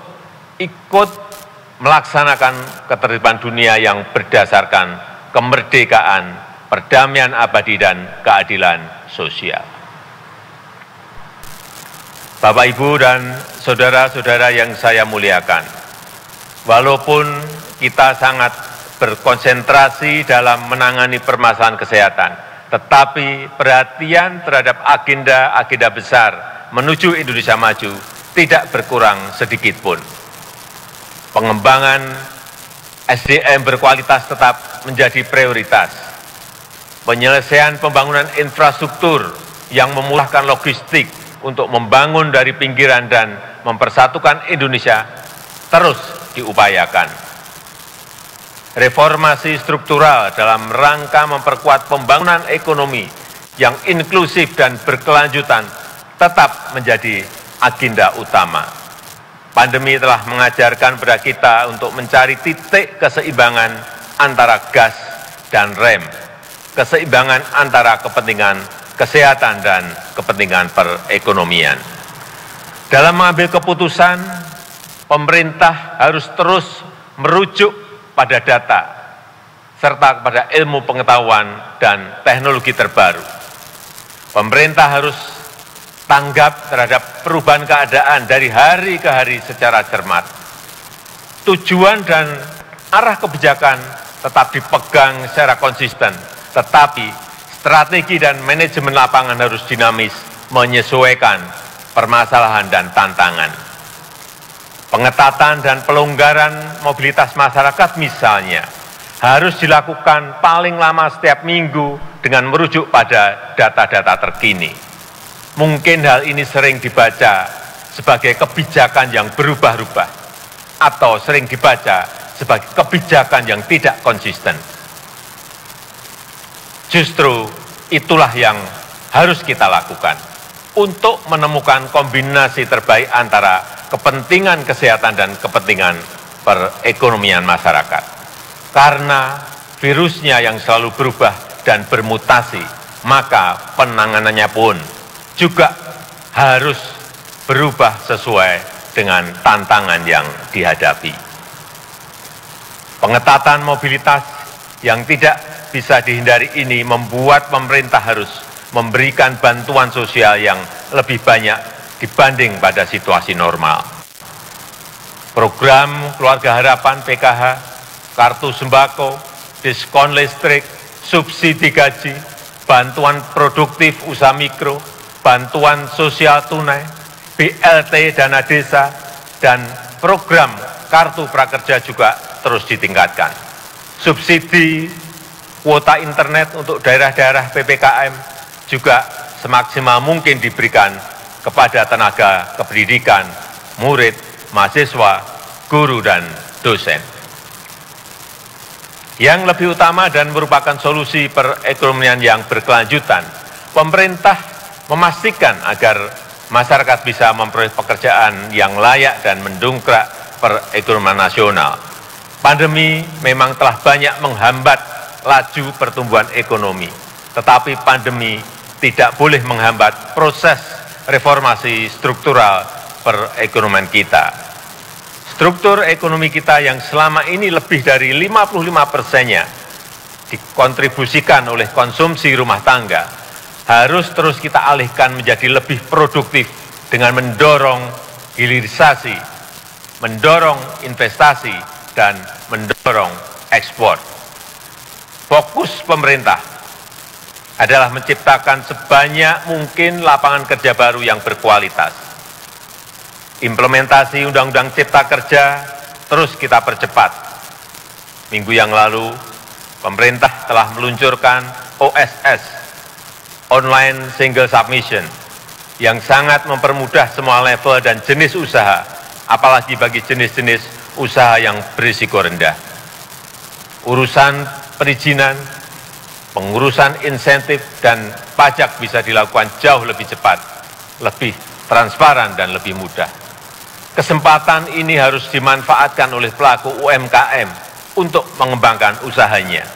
[SPEAKER 7] ikut melaksanakan ketertiban dunia yang berdasarkan kemerdekaan, perdamaian abadi, dan keadilan sosial. Bapak, Ibu, dan saudara-saudara yang saya muliakan, walaupun kita sangat berkonsentrasi dalam menangani permasalahan kesehatan, tetapi perhatian terhadap agenda-agenda besar menuju Indonesia maju tidak berkurang sedikit pun. Pengembangan SDM berkualitas tetap menjadi prioritas. Penyelesaian pembangunan infrastruktur yang memudahkan logistik untuk membangun dari pinggiran dan mempersatukan Indonesia terus diupayakan. Reformasi struktural dalam rangka memperkuat pembangunan ekonomi yang inklusif dan berkelanjutan tetap menjadi agenda utama. Pandemi telah mengajarkan kepada kita untuk mencari titik keseimbangan antara gas dan rem, keseimbangan antara kepentingan kesehatan dan kepentingan perekonomian. Dalam mengambil keputusan, pemerintah harus terus merujuk pada data, serta kepada ilmu pengetahuan dan teknologi terbaru. Pemerintah harus tanggap terhadap perubahan keadaan dari hari ke hari secara cermat. Tujuan dan arah kebijakan tetap dipegang secara konsisten, tetapi strategi dan manajemen lapangan harus dinamis, menyesuaikan permasalahan dan tantangan. Pengetatan dan pelonggaran mobilitas masyarakat misalnya harus dilakukan paling lama setiap minggu dengan merujuk pada data-data terkini. Mungkin hal ini sering dibaca sebagai kebijakan yang berubah-ubah atau sering dibaca sebagai kebijakan yang tidak konsisten. Justru itulah yang harus kita lakukan untuk menemukan kombinasi terbaik antara kepentingan kesehatan dan kepentingan perekonomian masyarakat. Karena virusnya yang selalu berubah dan bermutasi, maka penanganannya pun juga harus berubah sesuai dengan tantangan yang dihadapi. Pengetatan mobilitas yang tidak bisa dihindari ini membuat pemerintah harus memberikan bantuan sosial yang lebih banyak dibanding pada situasi normal. Program Keluarga Harapan PKH, kartu sembako, diskon listrik, subsidi gaji, bantuan produktif usaha mikro, bantuan sosial tunai, BLT dana desa, dan program kartu prakerja juga terus ditingkatkan. Subsidi kuota internet untuk daerah-daerah PPKM juga semaksimal mungkin diberikan kepada tenaga kependidikan, murid, mahasiswa, guru, dan dosen. Yang lebih utama dan merupakan solusi perekonomian yang berkelanjutan, pemerintah memastikan agar masyarakat bisa memperoleh pekerjaan yang layak dan mendongkrak perekonomian nasional. Pandemi memang telah banyak menghambat laju pertumbuhan ekonomi, tetapi pandemi tidak boleh menghambat proses reformasi struktural perekonomian kita. Struktur ekonomi kita yang selama ini lebih dari 55%-nya dikontribusikan oleh konsumsi rumah tangga, harus terus kita alihkan menjadi lebih produktif dengan mendorong hilirisasi, mendorong investasi, dan mendorong ekspor. Fokus pemerintah adalah menciptakan sebanyak mungkin lapangan kerja baru yang berkualitas. Implementasi Undang-Undang Cipta Kerja terus kita percepat. Minggu yang lalu, pemerintah telah meluncurkan OSS, Online Single Submission, yang sangat mempermudah semua level dan jenis usaha, apalagi bagi jenis-jenis usaha yang berisiko rendah. Urusan perizinan, pengurusan insentif, dan pajak bisa dilakukan jauh lebih cepat, lebih transparan, dan lebih mudah. Kesempatan ini harus dimanfaatkan oleh pelaku UMKM untuk mengembangkan usahanya.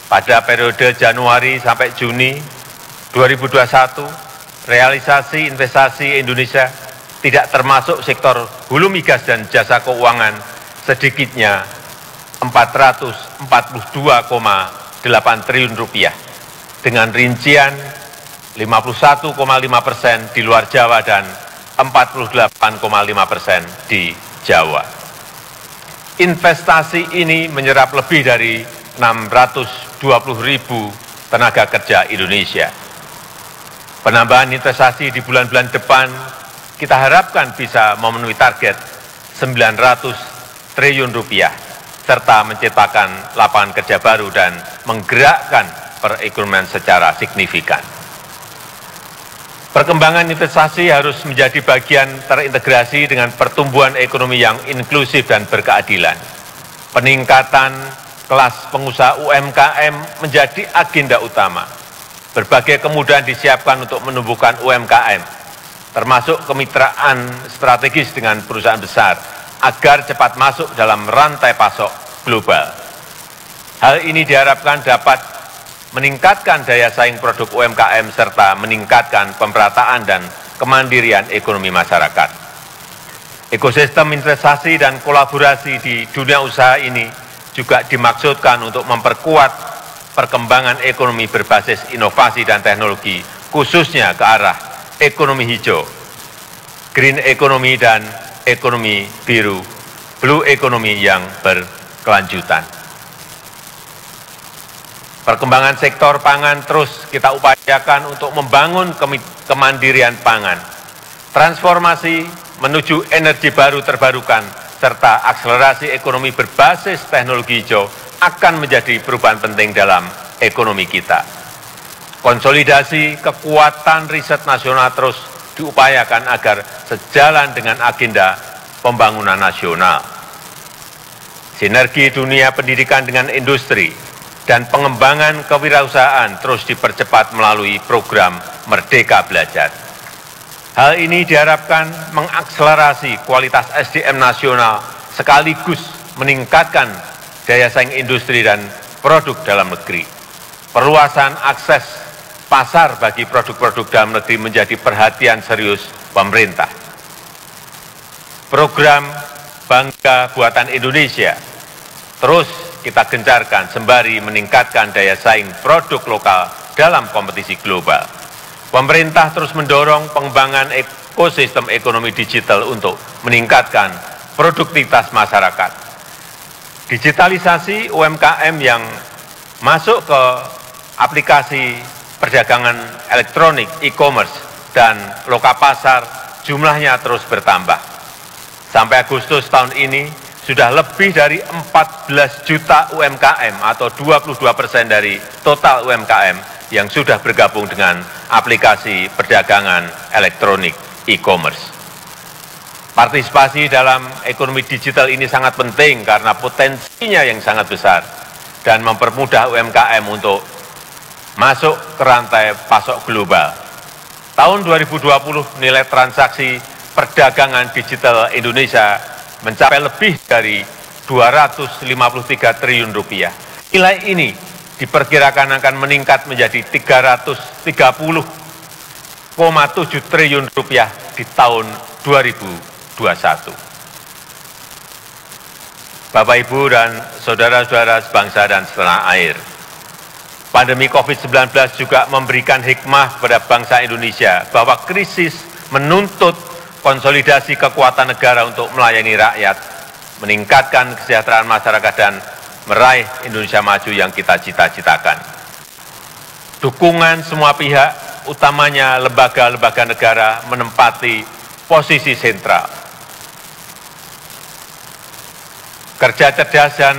[SPEAKER 7] Pada periode Januari sampai Juni 2021, realisasi investasi Indonesia tidak termasuk sektor hulu migas dan jasa keuangan sedikitnya 442,8 triliun rupiah, dengan rincian 51,5% di luar Jawa dan 48,5% di Jawa. Investasi ini menyerap lebih dari 620.000 tenaga kerja Indonesia. Penambahan investasi di bulan-bulan depan kita harapkan bisa memenuhi target 900 triliun rupiah, serta menciptakan lapangan kerja baru dan menggerakkan perekonomian secara signifikan. Perkembangan investasi harus menjadi bagian terintegrasi dengan pertumbuhan ekonomi yang inklusif dan berkeadilan. Peningkatan kelas pengusaha UMKM menjadi agenda utama. Berbagai kemudahan disiapkan untuk menumbuhkan UMKM, termasuk kemitraan strategis dengan perusahaan besar, agar cepat masuk dalam rantai pasok global. Hal ini diharapkan dapat meningkatkan daya saing produk UMKM serta meningkatkan pemerataan dan kemandirian ekonomi masyarakat. Ekosistem investasi dan kolaborasi di dunia usaha ini juga dimaksudkan untuk memperkuat perkembangan ekonomi berbasis inovasi dan teknologi, khususnya ke arah ekonomi hijau, green economy, dan ekonomi biru, blue economy yang berkelanjutan. Perkembangan sektor pangan terus kita upayakan untuk membangun kemandirian pangan, transformasi menuju energi baru terbarukan, serta akselerasi ekonomi berbasis teknologi hijau akan menjadi perubahan penting dalam ekonomi kita. Konsolidasi kekuatan riset nasional terus diupayakan agar sejalan dengan agenda pembangunan nasional. Sinergi dunia pendidikan dengan industri dan pengembangan kewirausahaan terus dipercepat melalui program Merdeka Belajar. Hal ini diharapkan mengakselerasi kualitas SDM nasional sekaligus meningkatkan daya saing industri dan produk dalam negeri. Perluasan akses pasar bagi produk-produk dalam negeri menjadi perhatian serius pemerintah. Program Bangga Buatan Indonesia terus kita gencarkan sembari meningkatkan daya saing produk lokal dalam kompetisi global. Pemerintah terus mendorong pengembangan ekosistem ekonomi digital untuk meningkatkan produktivitas masyarakat. Digitalisasi UMKM yang masuk ke aplikasi perdagangan elektronik, e-commerce, dan lokapasar jumlahnya terus bertambah. Sampai Agustus tahun ini, sudah lebih dari 14 juta UMKM atau 22% dari total UMKM yang sudah bergabung dengan aplikasi perdagangan elektronik e-commerce. Partisipasi dalam ekonomi digital ini sangat penting karena potensinya yang sangat besar dan mempermudah UMKM untuk masuk ke rantai pasok global. Tahun 2020 nilai transaksi perdagangan digital Indonesia mencapai lebih dari 253 triliun rupiah. Nilai ini diperkirakan akan meningkat menjadi 330,7 triliun rupiah di tahun 2021. Bapak, Ibu, dan saudara-saudara sebangsa dan setanah air, pandemi COVID-19 juga memberikan hikmah kepada bangsa Indonesia bahwa krisis menuntut konsolidasi kekuatan negara untuk melayani rakyat, meningkatkan kesejahteraan masyarakat, dan meraih Indonesia maju yang kita cita-citakan. Dukungan semua pihak, utamanya lembaga-lembaga negara, menempati posisi sentral. Kerja cerdas dan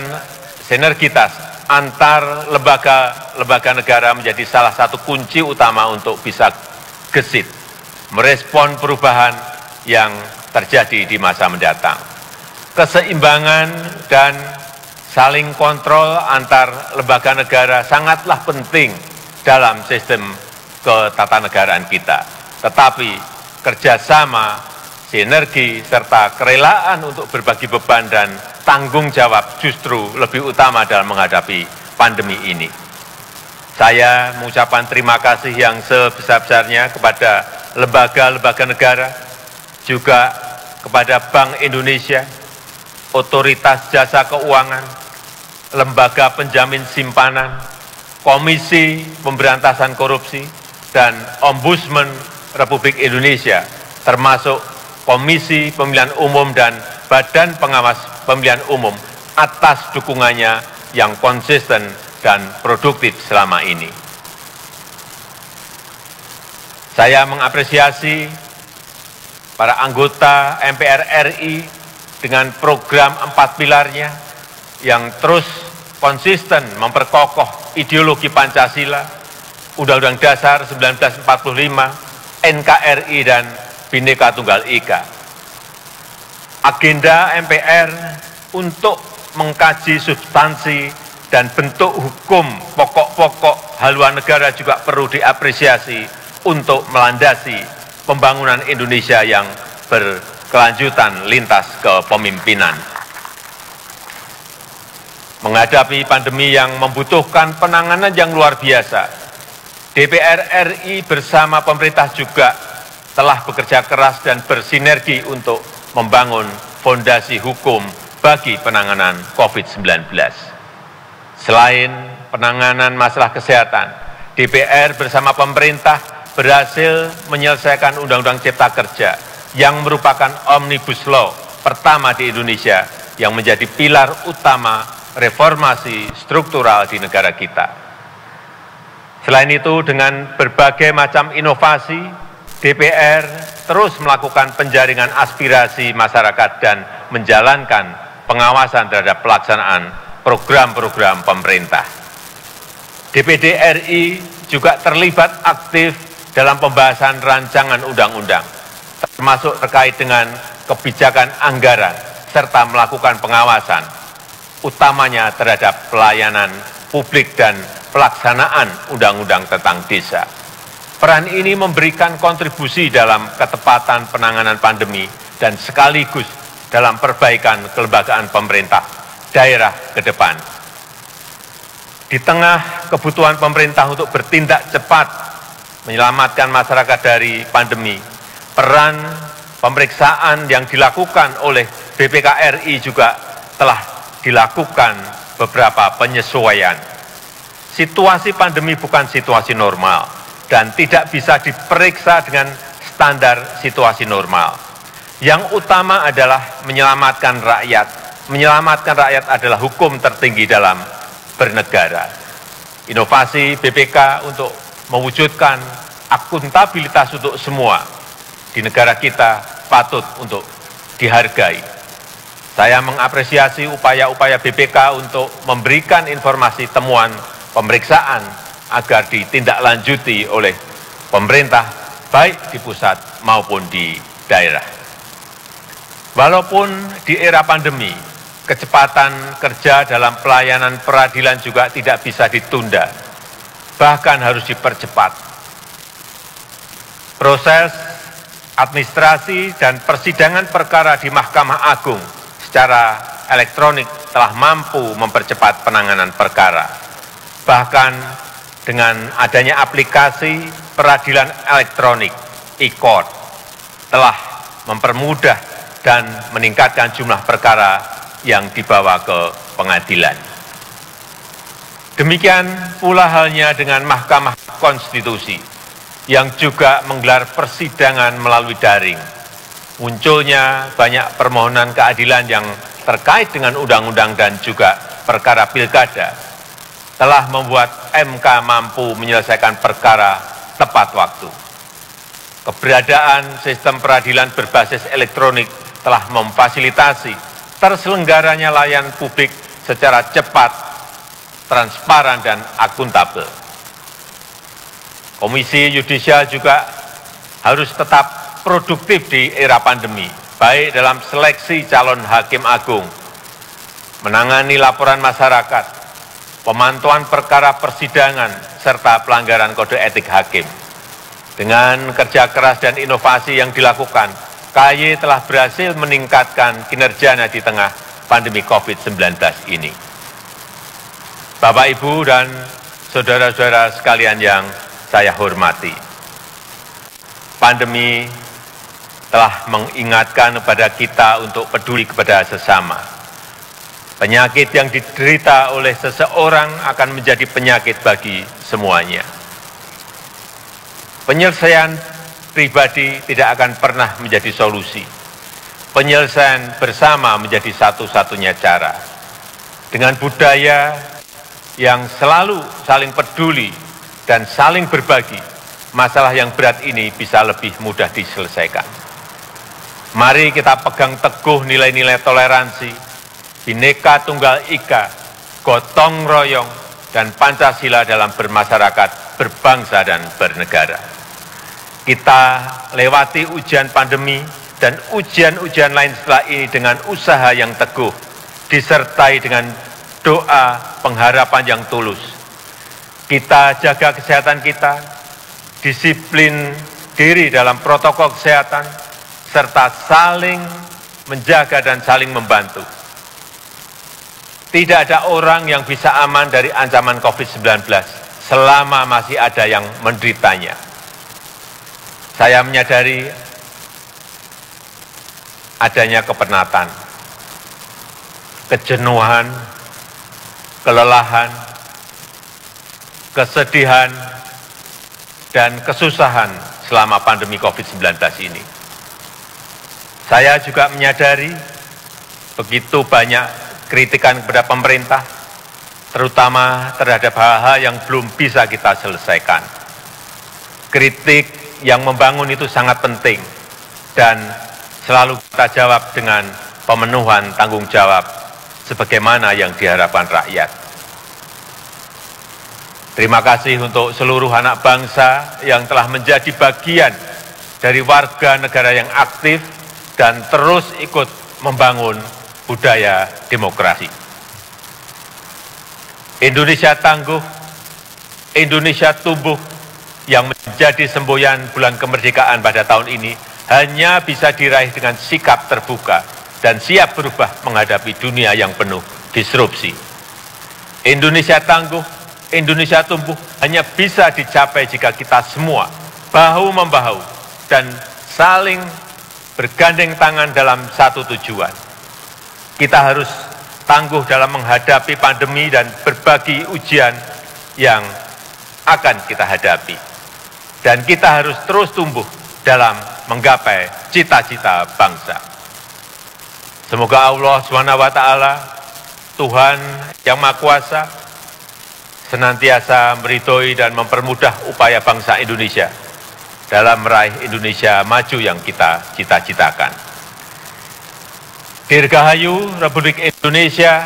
[SPEAKER 7] sinergitas antar lembaga negara menjadi salah satu kunci utama untuk bisa gesit merespon perubahan yang terjadi di masa mendatang. Keseimbangan dan saling kontrol antar lembaga negara sangatlah penting dalam sistem ketatanegaraan kita. Tetapi kerjasama, sinergi, serta kerelaan untuk berbagi beban dan tanggung jawab justru lebih utama dalam menghadapi pandemi ini. Saya mengucapkan terima kasih yang sebesar-besarnya kepada lembaga-lembaga negara, juga kepada Bank Indonesia, Otoritas Jasa Keuangan, Lembaga Penjamin Simpanan, Komisi Pemberantasan Korupsi, dan Ombudsman Republik Indonesia, termasuk Komisi Pemilihan Umum dan Badan Pengawas Pemilihan Umum atas dukungannya yang konsisten dan produktif selama ini. Saya mengapresiasi para anggota MPR RI dengan program 4 pilarnya yang terus konsisten memperkokoh ideologi Pancasila, Undang-Undang Dasar 1945, NKRI, dan Bhinneka Tunggal Ika. Agenda MPR untuk mengkaji substansi dan bentuk hukum pokok-pokok haluan negara juga perlu diapresiasi untuk melandasi pembangunan Indonesia yang berkelanjutan lintas kepemimpinan. Menghadapi pandemi yang membutuhkan penanganan yang luar biasa, DPR RI bersama pemerintah juga telah bekerja keras dan bersinergi untuk membangun fondasi hukum bagi penanganan COVID-19. Selain penanganan masalah kesehatan, DPR bersama pemerintah berhasil menyelesaikan Undang-Undang Cipta Kerja yang merupakan Omnibus Law pertama di Indonesia yang menjadi pilar utama reformasi struktural di negara kita. Selain itu, dengan berbagai macam inovasi, DPR terus melakukan penjaringan aspirasi masyarakat dan menjalankan pengawasan terhadap pelaksanaan program-program pemerintah. DPD RI juga terlibat aktif dalam pembahasan rancangan undang-undang, termasuk terkait dengan kebijakan anggaran, serta melakukan pengawasan, utamanya terhadap pelayanan publik dan pelaksanaan undang-undang tentang desa. Peran ini memberikan kontribusi dalam ketepatan penanganan pandemi dan sekaligus dalam perbaikan kelembagaan pemerintah daerah ke depan. Di tengah kebutuhan pemerintah untuk bertindak cepat menyelamatkan masyarakat dari pandemi, peran pemeriksaan yang dilakukan oleh BPK RI juga telah dilakukan beberapa penyesuaian. Situasi pandemi bukan situasi normal dan tidak bisa diperiksa dengan standar situasi normal. Yang utama adalah menyelamatkan rakyat. Menyelamatkan rakyat adalah hukum tertinggi dalam bernegara. Inovasi BPK untuk mewujudkan akuntabilitas untuk semua di negara kita patut untuk dihargai. Saya mengapresiasi upaya-upaya BPK untuk memberikan informasi temuan pemeriksaan agar ditindaklanjuti oleh pemerintah, baik di pusat maupun di daerah. Walaupun di era pandemi, kecepatan kerja dalam pelayanan peradilan juga tidak bisa ditunda, bahkan harus dipercepat. Proses administrasi dan persidangan perkara di Mahkamah Agung secara elektronik telah mampu mempercepat penanganan perkara. Bahkan dengan adanya aplikasi peradilan elektronik e-court telah mempermudah dan meningkatkan jumlah perkara yang dibawa ke pengadilan. Demikian pula halnya dengan Mahkamah Konstitusi yang juga menggelar persidangan melalui daring. Munculnya banyak permohonan keadilan yang terkait dengan undang-undang dan juga perkara pilkada telah membuat MK mampu menyelesaikan perkara tepat waktu. Keberadaan sistem peradilan berbasis elektronik telah memfasilitasi terselenggaranya layanan publik secara cepat, transparan, dan akuntabel. Komisi Yudisial juga harus tetap produktif di era pandemi, baik dalam seleksi calon hakim agung, menangani laporan masyarakat, pemantauan perkara persidangan, serta pelanggaran kode etik hakim. Dengan kerja keras dan inovasi yang dilakukan, KAY telah berhasil meningkatkan kinerjanya di tengah pandemi COVID-19 ini. Bapak, Ibu, dan saudara-saudara sekalian yang saya hormati, pandemi telah mengingatkan kepada kita untuk peduli kepada sesama. Penyakit yang diderita oleh seseorang akan menjadi penyakit bagi semuanya. Penyelesaian pribadi tidak akan pernah menjadi solusi. Penyelesaian bersama menjadi satu-satunya cara. Dengan budaya yang selalu saling peduli dan saling berbagi, masalah yang berat ini bisa lebih mudah diselesaikan. Mari kita pegang teguh nilai-nilai toleransi, Bhinneka Tunggal Ika, gotong royong, dan Pancasila dalam bermasyarakat, berbangsa, dan bernegara. Kita lewati ujian pandemi dan ujian-ujian lain setelah ini dengan usaha yang teguh, disertai dengan doa pengharapan yang tulus. Kita jaga kesehatan kita, disiplin diri dalam protokol kesehatan, serta saling menjaga dan saling membantu. Tidak ada orang yang bisa aman dari ancaman COVID-19 selama masih ada yang menderitanya. Saya menyadari adanya kepenatan, kejenuhan, kelelahan, kesedihan, dan kesusahan selama pandemi COVID-19 ini. Saya juga menyadari begitu banyak kritikan kepada pemerintah, terutama terhadap hal-hal yang belum bisa kita selesaikan. Kritik yang membangun itu sangat penting dan selalu kita jawab dengan pemenuhan tanggung jawab sebagaimana yang diharapkan rakyat. Terima kasih untuk seluruh anak bangsa yang telah menjadi bagian dari warga negara yang aktif dan terus ikut membangun budaya demokrasi. Indonesia tangguh, Indonesia tumbuh, yang menjadi semboyan bulan kemerdekaan pada tahun ini hanya bisa diraih dengan sikap terbuka dan siap berubah menghadapi dunia yang penuh disrupsi. Indonesia tangguh, Indonesia tumbuh hanya bisa dicapai jika kita semua bahu-membahu dan saling bergandeng tangan dalam satu tujuan. Kita harus tangguh dalam menghadapi pandemi dan berbagi ujian yang akan kita hadapi. Dan kita harus terus tumbuh dalam menggapai cita-cita bangsa. Semoga Allah SWT, Tuhan yang Maha Kuasa, senantiasa meridhoi dan mempermudah upaya bangsa Indonesia dalam meraih Indonesia maju yang kita cita-citakan. Dirgahayu Republik Indonesia,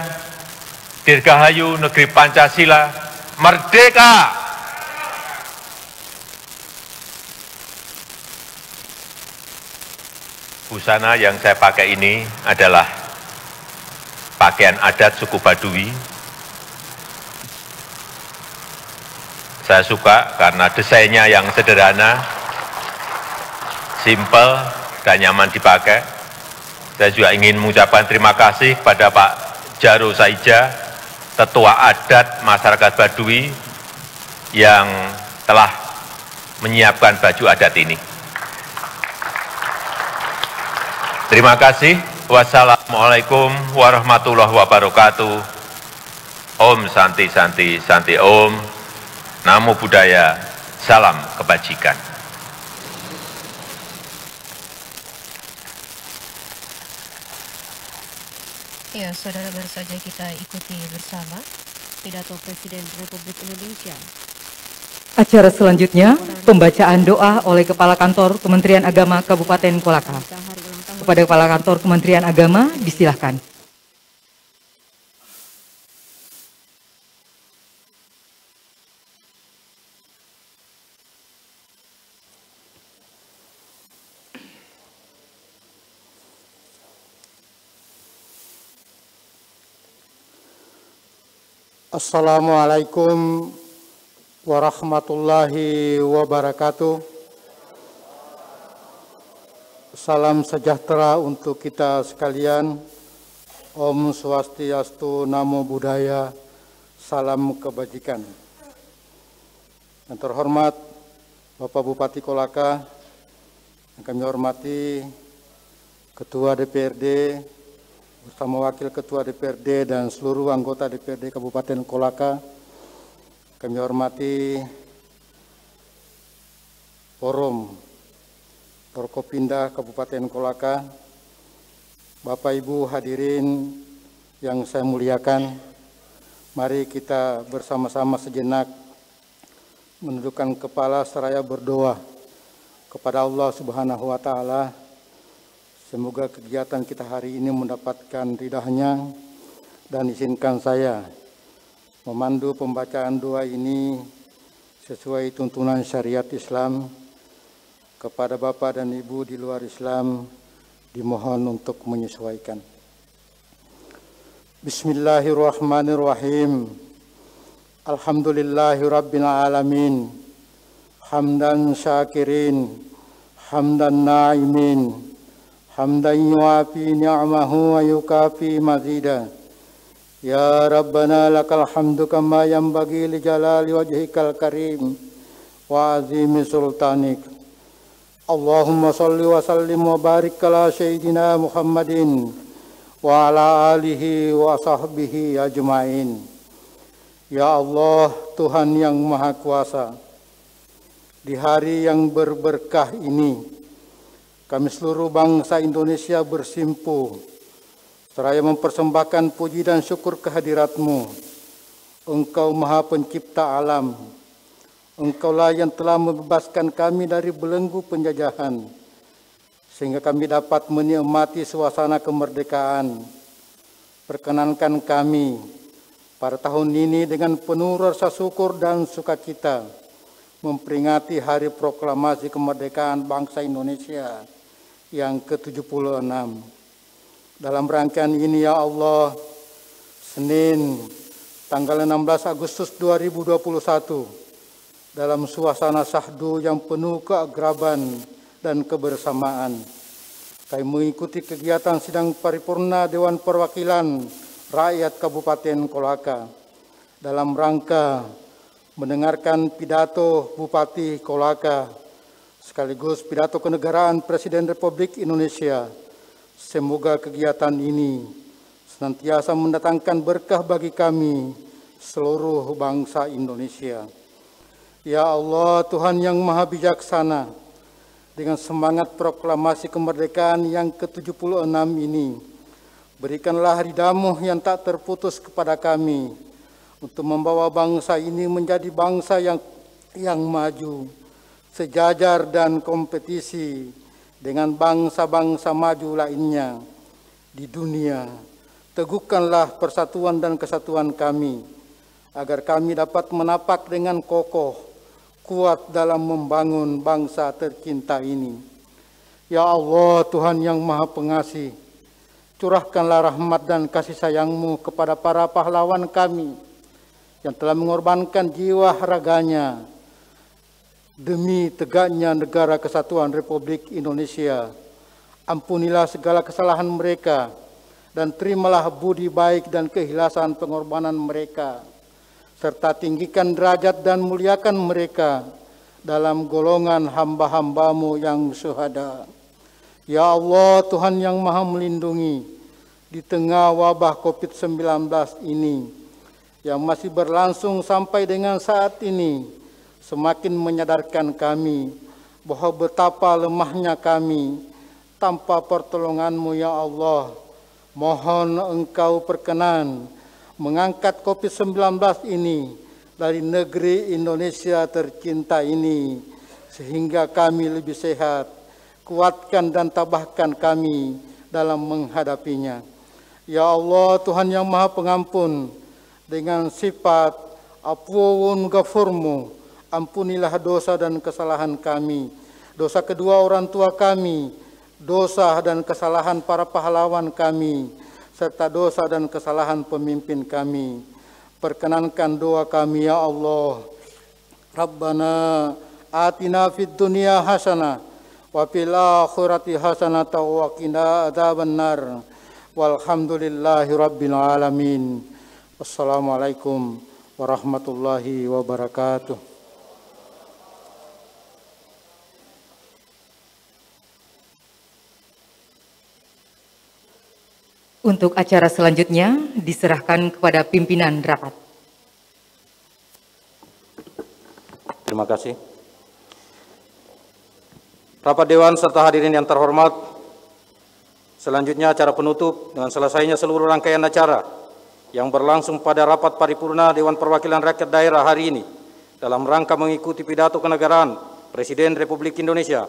[SPEAKER 7] Dirgahayu Negeri Pancasila, Merdeka! Busana yang saya pakai ini adalah pakaian adat suku Baduy. Saya suka karena desainnya yang sederhana, simple, dan nyaman dipakai. Saya juga ingin mengucapkan terima kasih kepada Pak Jaro Saija, Tetua Adat Masyarakat Baduy, yang telah menyiapkan baju adat ini. Terima kasih. Wassalamualaikum warahmatullahi wabarakatuh. Om Santi Santi Santi Om. Namo Buddhaya. Salam kebajikan.
[SPEAKER 5] Ya, saudara, baru saja kita ikuti bersama pidato Presiden Republik Indonesia.
[SPEAKER 1] Acara selanjutnya, pembacaan doa oleh Kepala Kantor Kementerian Agama Kabupaten Kolaka. Kepada Kepala Kantor Kementerian Agama, disilahkan.
[SPEAKER 8] Assalamualaikum warahmatullahi wabarakatuh. Salam sejahtera untuk kita sekalian. Om Swastiastu, Namo Buddhaya, salam kebajikan. Yang terhormat Bapak Bupati Kolaka, yang kami hormati Ketua DPRD, bersama Wakil Ketua DPRD dan seluruh anggota DPRD Kabupaten Kolaka. Kami hormati Forum Forkopimda Kabupaten Kolaka, Bapak Ibu hadirin yang saya muliakan. Mari kita bersama-sama sejenak menundukkan kepala seraya berdoa kepada Allah Subhanahu wa Ta'ala. Semoga kegiatan kita hari ini mendapatkan ridhanya, dan izinkan saya memandu pembacaan doa ini sesuai tuntunan syariat Islam. Kepada Bapak dan Ibu di luar Islam, dimohon untuk menyesuaikan. Bismillahirrahmanirrahim. Alhamdulillahirabbil alamin. Hamdan syakirin, hamdan na'imin. Hamdan yuafi ni'amahu wa yukafi mazida. Ya Rabbana lakal hamdu kama yanbaghi li jalali wajhikal karim wa azimi sultanik. Allahumma salli wa sallim wa barik ala Sayyidina Muhammadin wa ala alihi wa sahbihi ajma'in. Ya Allah, Tuhan yang Maha Kuasa, di hari yang berberkah ini, kami seluruh bangsa Indonesia bersimpu seraya mempersembahkan puji dan syukur kehadirat-Mu. Engkau Maha Pencipta alam. Engkaulah yang telah membebaskan kami dari belenggu penjajahan, sehingga kami dapat menikmati suasana kemerdekaan. Perkenankan kami pada tahun ini dengan penuh rasa syukur dan sukacita memperingati Hari Proklamasi Kemerdekaan Bangsa Indonesia yang ke-76. Dalam rangkaian ini, ya Allah, Senin tanggal 16 Agustus 2021, dalam suasana syahdu yang penuh keakraban dan kebersamaan, kami mengikuti kegiatan sidang paripurna Dewan Perwakilan Rakyat Kabupaten Kolaka dalam rangka mendengarkan pidato Bupati Kolaka sekaligus pidato kenegaraan Presiden Republik Indonesia. Semoga kegiatan ini senantiasa mendatangkan berkah bagi kami seluruh bangsa Indonesia. Ya Allah, Tuhan yang Maha Bijaksana, dengan semangat proklamasi kemerdekaan yang ke-76 ini, berikanlah ridha-Mu yang tak terputus kepada kami untuk membawa bangsa ini menjadi bangsa yang maju, sejajar dan kompetisi dengan bangsa-bangsa maju lainnya di dunia. Teguhkanlah persatuan dan kesatuan kami, agar kami dapat menapak dengan kokoh, kuat dalam membangun bangsa tercinta ini. Ya Allah, Tuhan yang Maha Pengasih, curahkanlah rahmat dan kasih sayang-Mu kepada para pahlawan kami yang telah mengorbankan jiwa raganya demi tegaknya negara kesatuan Republik Indonesia. Ampunilah segala kesalahan mereka dan terimalah budi baik dan keikhlasan pengorbanan mereka, serta tinggikan derajat dan muliakan mereka dalam golongan hamba-hamba-Mu yang syuhada. Ya Allah, Tuhan yang Maha Melindungi, di tengah wabah COVID-19 ini yang masih berlangsung sampai dengan saat ini, semakin menyadarkan kami bahwa betapa lemahnya kami tanpa pertolongan-Mu, ya Allah. Mohon Engkau perkenan mengangkat COVID-19 ini dari negeri Indonesia tercinta ini, sehingga kami lebih sehat. Kuatkan dan tabahkan kami dalam menghadapinya. Ya Allah, Tuhan yang Maha Pengampun, dengan sifat Afuwun Ghafurmu, ampunilah dosa dan kesalahan kami, dosa kedua orang tua kami, dosa dan kesalahan para pahlawan kami, serta dosa dan kesalahan pemimpin kami. Perkenankan doa kami, ya Allah. Rabbana atina fid dunya hasanah wa fil akhirati hasanah wa qina adzabannar. Walhamdulillahi rabbil alamin. Wassalamualaikum warahmatullahi wabarakatuh.
[SPEAKER 1] Untuk acara selanjutnya diserahkan kepada pimpinan rapat.
[SPEAKER 2] Terima kasih. Rapat Dewan serta hadirin yang terhormat, selanjutnya acara penutup dengan selesainya seluruh rangkaian acara yang berlangsung pada rapat paripurna Dewan Perwakilan Rakyat Daerah hari ini dalam rangka mengikuti pidato kenegaraan Presiden Republik Indonesia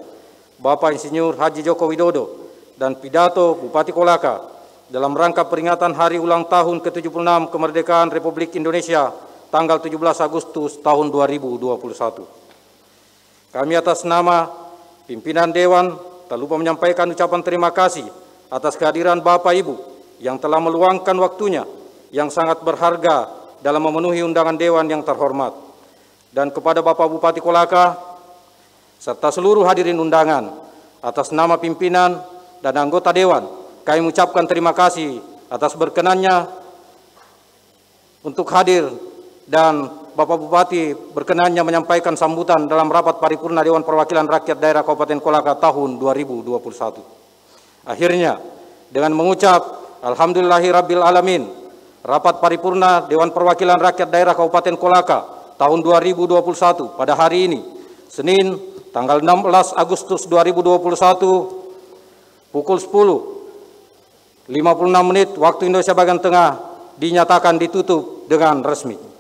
[SPEAKER 2] Bapak Insinyur Haji Joko Widodo dan pidato Bupati Kolaka dalam rangka peringatan Hari Ulang Tahun ke-76 Kemerdekaan Republik Indonesia tanggal 17 Agustus tahun 2021. Kami atas nama pimpinan Dewan tak lupa menyampaikan ucapan terima kasih atas kehadiran Bapak Ibu yang telah meluangkan waktunya yang sangat berharga dalam memenuhi undangan Dewan yang terhormat. Dan kepada Bapak Bupati Kolaka serta seluruh hadirin undangan, atas nama pimpinan dan anggota Dewan, kami mengucapkan terima kasih atas berkenannya untuk hadir dan Bapak Bupati berkenannya menyampaikan sambutan dalam rapat paripurna Dewan Perwakilan Rakyat Daerah Kabupaten Kolaka tahun 2021. Akhirnya, dengan mengucap Alhamdulillahirabbil alamin, rapat paripurna Dewan Perwakilan Rakyat Daerah Kabupaten Kolaka tahun 2021 pada hari ini, Senin, tanggal 16 Agustus 2021, pukul 10.56 waktu Indonesia bagian tengah, dinyatakan ditutup dengan resmi.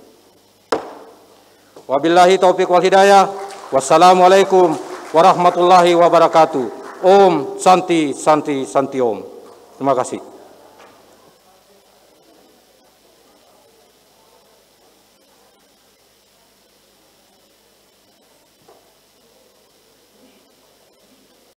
[SPEAKER 2] Wabillahi taufiq wal hidayah. Wassalamualaikum warahmatullahi wabarakatuh. Om Santi Santi Santi Om. Terima kasih.